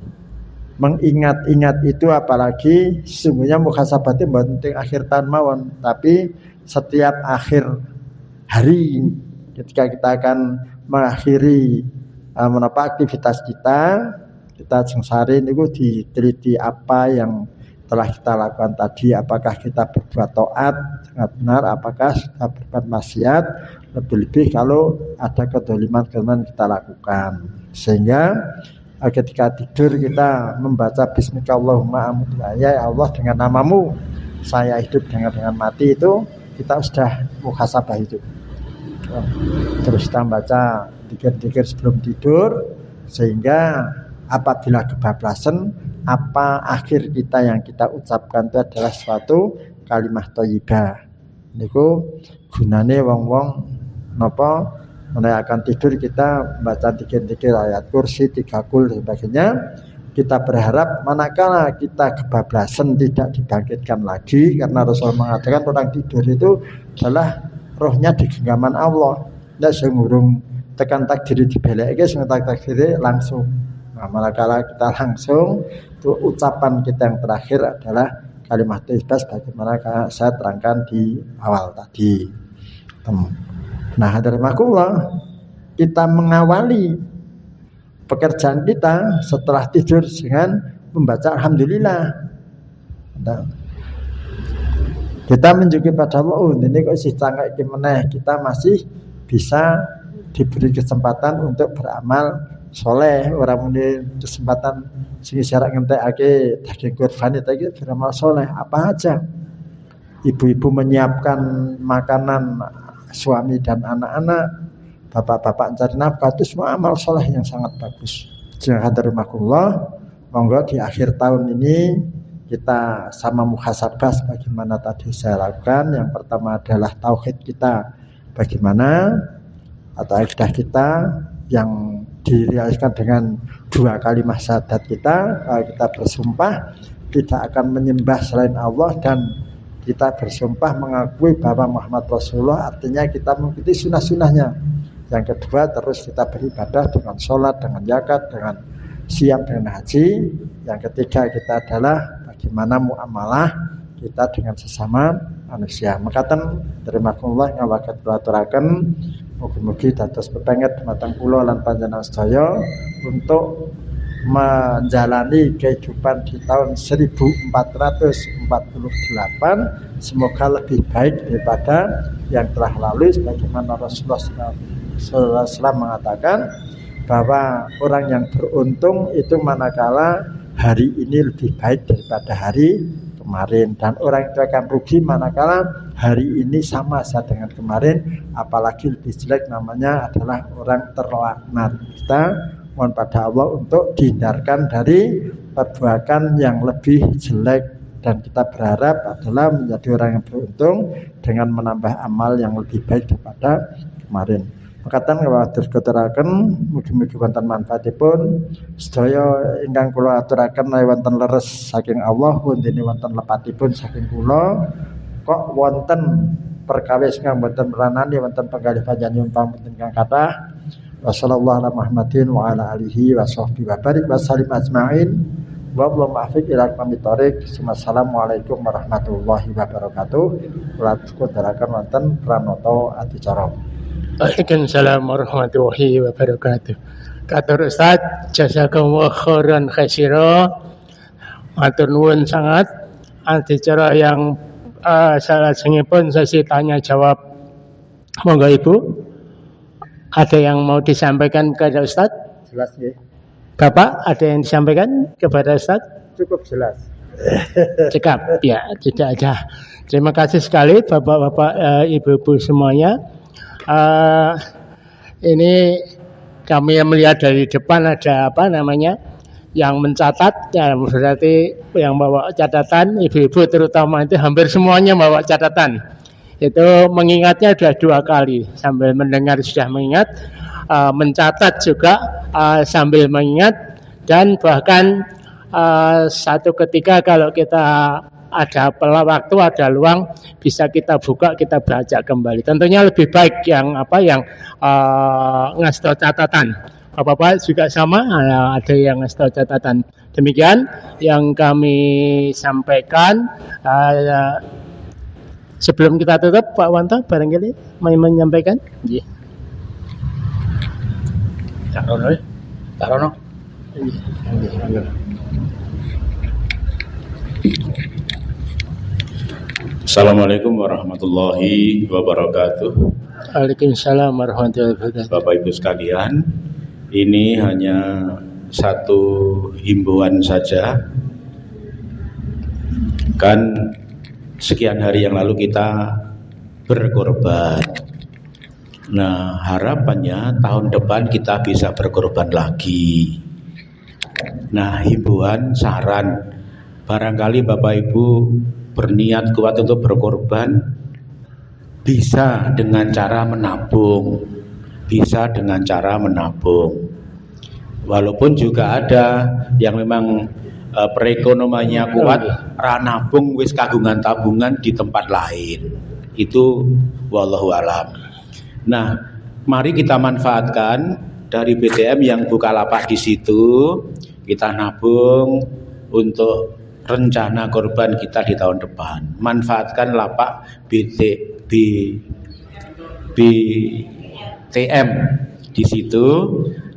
mengingat-ingat itu, apalagi sesungguhnya muhasabate mboten teng akhir tahun mawon, tapi setiap akhir hari ketika kita akan mengakhiri aktivitas kita sengsari niku diteliti apa yang telah kita lakukan tadi, apakah kita berbuat taat sangat benar, apakah kita berbuat maksiat, lebih-lebih kalau ada kedzaliman kita lakukan. Sehingga ketika tidur kita membaca bismika Allahumma amutu ya Allah dengan namamu saya hidup, dengan mati, itu kita sudah muhasabah itu. Terus kita baca dikir-dikir sebelum tidur, sehingga apabila kebablasan apa akhir kita yang kita ucapkan itu adalah suatu kalimah thayyibah. Niku gunane wong-wong napa menawi akan tidur kita baca dikir-dikir ayat kursi, 3 kul dan sebagainya. Kita berharap manakala kita kebablasan tidak dibangkitkan lagi, karena Rasul mengatakan orang tidur itu adalah rohnya di genggaman Allah. Ndak sing urung tekan takdir dibelekke, sing takdir langsung. Nah, manakala kita langsung, itu ucapan kita yang terakhir adalah kalimat thayyibah bagaimana saya terangkan di awal tadi. Nah, hadirin kita mengawali pekerjaan kita setelah tidur dengan membaca alhamdulillah. Nah, kita menunjukkan pada Allah, ini kok si cangkek meneh, kita masih bisa diberi kesempatan untuk beramal soleh. Orang ini kesempatan sing syarat ngentekake daging kurban itu beramal soleh apa aja. Ibu-ibu menyiapkan makanan suami dan anak-anak, bapak-bapak mencari nafkah, itu semua amal soleh yang sangat bagus. Jangan hadirin, monggo di akhir tahun ini kita sama muhasabah bagaimana tadi saya lakukan. Yang pertama adalah tauhid kita bagaimana, atau akidah kita yang direalisasikan dengan 2 kalimat syahadat kita bersumpah tidak akan menyembah selain Allah, dan kita bersumpah mengakui bahwa Muhammad Rasulullah, artinya kita mengikuti sunnah-sunnahnya. Yang kedua, terus kita beribadah dengan sholat, dengan zakat, dengan siam, dengan haji. Yang ketiga kita adalah bagaimana muamalah kita dengan sesama manusia. Mekaten terima kasih ngawaken kula aturaken, mugi-mugi dados pepenget dumateng kula lan panjenengan sedaya untuk menjalani kehidupan di tahun 1448 semoga lebih baik daripada yang telah lalu, sebagaimana Rasulullah SAW mengatakan bahwa orang yang beruntung itu manakala hari ini lebih baik daripada hari kemarin, dan orang itu akan rugi manakala hari ini sama saja dengan kemarin, apalagi lebih jelek, namanya adalah orang terlaknat. Kita mohon pada Allah untuk dihindarkan dari perbuatan yang lebih jelek, dan kita berharap adalah menjadi orang yang beruntung dengan menambah amal yang lebih baik daripada kemarin. Makatan kawatir keteraken mugi-mugi wonten manfaatipun sedaya ingkang kula aturaken menawi wonten leres saking Allah, wonten wonten lepatipun saking kula kok wonten perkawis kang boten meranani wonten penggalih panjenengan pamunten kang kathah. Wassallallahu ala Muhammadin wa ala alihi wa sahbihi wa barik wa sallim ajmain. Wallahu muwaffiq ila aqwamit thoriq. Assalamualaikum warahmatullahi wabarakatuh. Kula kudharaken wonten pranata adicara. Waalaikumsalam warahmatullahi wabarakatuh. Katur Ustaz, jazakumullah khairan katsira. Matur nuwun sangat. Adicara yang salajengipun sesi tanya jawab. Monggo Ibu. Ada yang mau disampaikan kepada Ustaz? Jelas nggih. Bapak, ada yang disampaikan kepada Ustaz? Cukup jelas. Cekap, ya, tidak ada. Terima kasih sekali Bapak-bapak, Ibu-ibu semuanya. Ini kami melihat dari depan ada apa namanya yang mencatat, ya, berarti yang bawa catatan, ibu-ibu terutama itu hampir semuanya bawa catatan. Itu mengingatnya sudah 2 kali, sambil mendengar sudah mengingat, mencatat juga sambil mengingat, dan bahkan satu ketika kalau kita ada waktu, ada luang, bisa kita buka, kita baca kembali. Tentunya lebih baik yang ngasih catatan. Bapak-bapak juga sama, ada yang ngasih catatan. Demikian yang kami sampaikan. Sebelum kita tutup, Pak Wanto barangkali mau menyampaikan. Iya. Tarono. Assalamualaikum warahmatullahi wabarakatuh. Waalaikumsalam warahmatullahi wabarakatuh. Bapak Ibu sekalian, ini hanya satu himbauan saja. Kan sekian hari yang lalu kita berkorban. Nah, harapannya tahun depan kita bisa berkorban lagi. Nah, himbauan, saran, barangkali Bapak Ibu berniat kuat untuk berkorban, bisa dengan cara menabung. Bisa dengan cara menabung. Walaupun juga ada yang memang perekonomiannya kuat, ranabung wis kagungan tabungan di tempat lain. Itu wallahu alam. Nah, mari kita manfaatkan dari BTM yang Bukalapak di situ, kita nabung untuk rencana korban kita di tahun depan. Manfaatkan lapak BTM di situ,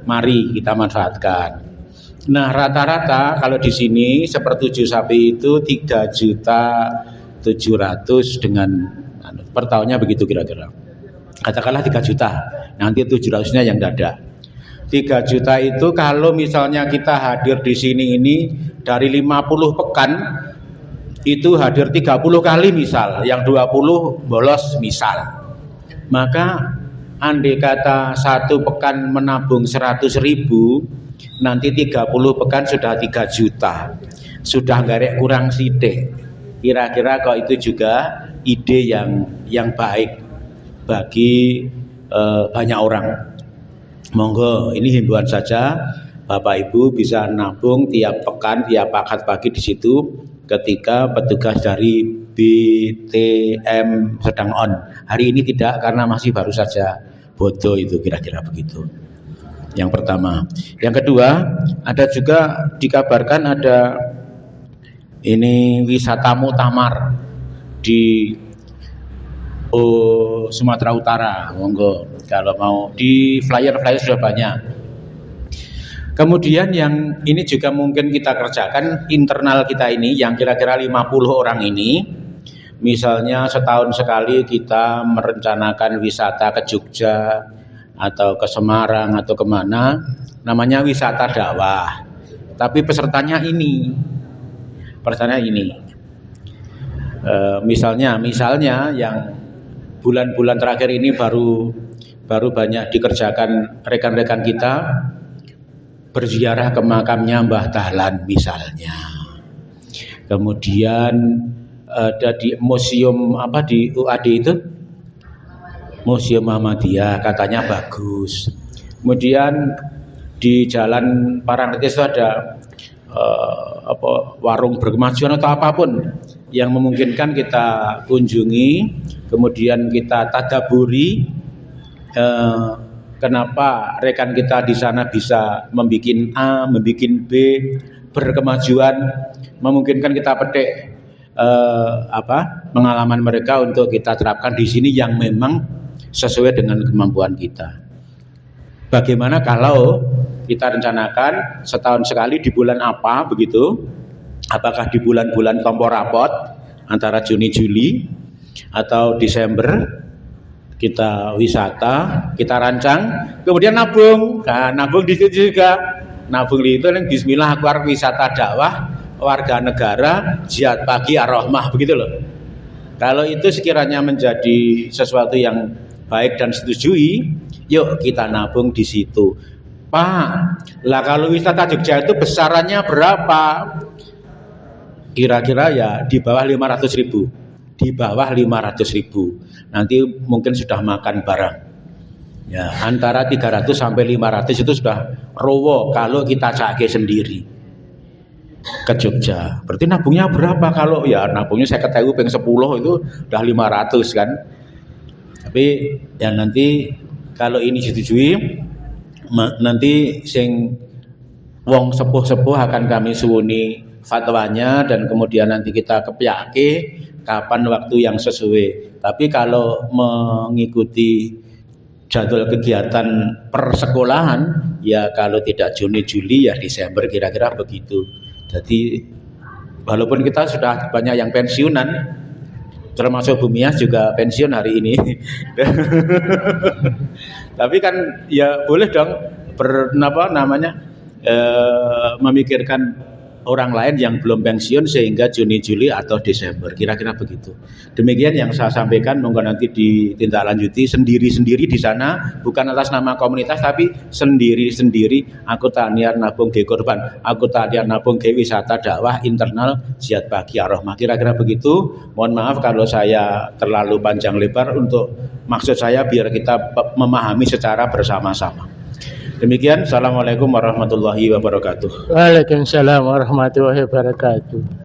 mari kita manfaatkan. Nah, rata-rata kalau di sini sepertujuh sapi itu 3.700.000 dengan per tahunnya begitu kira-kira. Katakanlah 3 juta, nanti 700-nya yang tidak ada. 3 juta itu kalau misalnya kita hadir di sini ini dari 50 pekan itu hadir 30 kali misal, yang 20 bolos misal. Maka andai kata 1 pekan menabung 100.000, nanti 30 pekan sudah 3 juta. Sudah garek kurang sidik. Kira-kira kok itu juga ide yang baik bagi banyak orang. Monggo, ini himbauan saja. Bapak Ibu bisa nabung tiap pekan, tiap akad pagi di situ ketika petugas dari BTM sedang on. Hari ini tidak karena masih baru saja bodoh itu, kira-kira begitu. Yang pertama. Yang kedua, ada juga dikabarkan ada ini wisata muktamar di Sumatera Utara. Monggo, kalau mau di flyer sudah banyak. Kemudian yang ini juga mungkin kita kerjakan internal kita ini yang kira-kira 50 orang ini. Misalnya setahun sekali kita merencanakan wisata ke Jogja atau ke Semarang atau kemana, namanya wisata dakwah. Tapi pesertanya ini. Misalnya yang bulan-bulan terakhir ini baru banyak dikerjakan rekan-rekan kita, berziarah ke makamnya Mbah Dahlan misalnya. Kemudian ada di museum di UAD itu, Museum Muhammadiyah, katanya bagus. Kemudian di Jalan Parangtritis itu ada warung berkemajuan atau apapun. yang memungkinkan kita kunjungi, kemudian kita tadaburi kenapa rekan kita di sana bisa membuat A, membuat B, berkemajuan, memungkinkan kita petik pengalaman mereka untuk kita terapkan di sini yang memang sesuai dengan kemampuan kita. Bagaimana kalau kita rencanakan setahun sekali di bulan apa begitu? Apakah di bulan-bulan kompor rapot antara Juni Juli atau Desember kita wisata, kita rancang, kemudian nabung. Nah, nabung di situ juga. Nabung itu yang bismillah aku arep wisata dakwah warga negara jihad pagi ar-rahmah begitu loh. Kalau itu sekiranya menjadi sesuatu yang baik dan setujui, yuk kita nabung di situ. Pak, lah kalau wisata Jogja itu besarannya berapa? Kira-kira ya di bawah 500.000. Di bawah 500.000. Nanti mungkin sudah makan barang. Ya, antara 300 sampai 500 itu sudah rowo kalau kita cake sendiri ke Jogja. Berarti nabungnya berapa? Kalau ya nabungnya saya ketahui peng 10 itu udah 500 kan. Tapi ya nanti kalau ini disetujui, nanti sing wong sepuh-sepuh akan kami suwuni fatwanya dan kemudian nanti kita kepyake kapan waktu yang sesuai. Tapi kalau mengikuti jadwal kegiatan persekolahan ya kalau tidak Juni Juli ya Desember kira-kira begitu. Jadi walaupun kita sudah banyak yang pensiunan, termasuk Bumias juga pensiun hari ini. Tapi kan ya boleh dong memikirkan orang lain yang belum pensiun sehingga Juni Juli atau Desember kira-kira begitu. Demikian yang saya sampaikan, monggo nanti ditindaklanjuti sendiri-sendiri di sana, bukan atas nama komunitas tapi sendiri-sendiri. Aku taniar nabung ge korban, aku taniar nabung ge wisata dakwah internal jihad pagi ar-rahmah kira-kira begitu. Mohon maaf kalau saya terlalu panjang lebar, untuk maksud saya biar kita memahami secara bersama-sama. Demikian, assalamualaikum warahmatullahi wabarakatuh. Waalaikumsalam warahmatullahi wabarakatuh.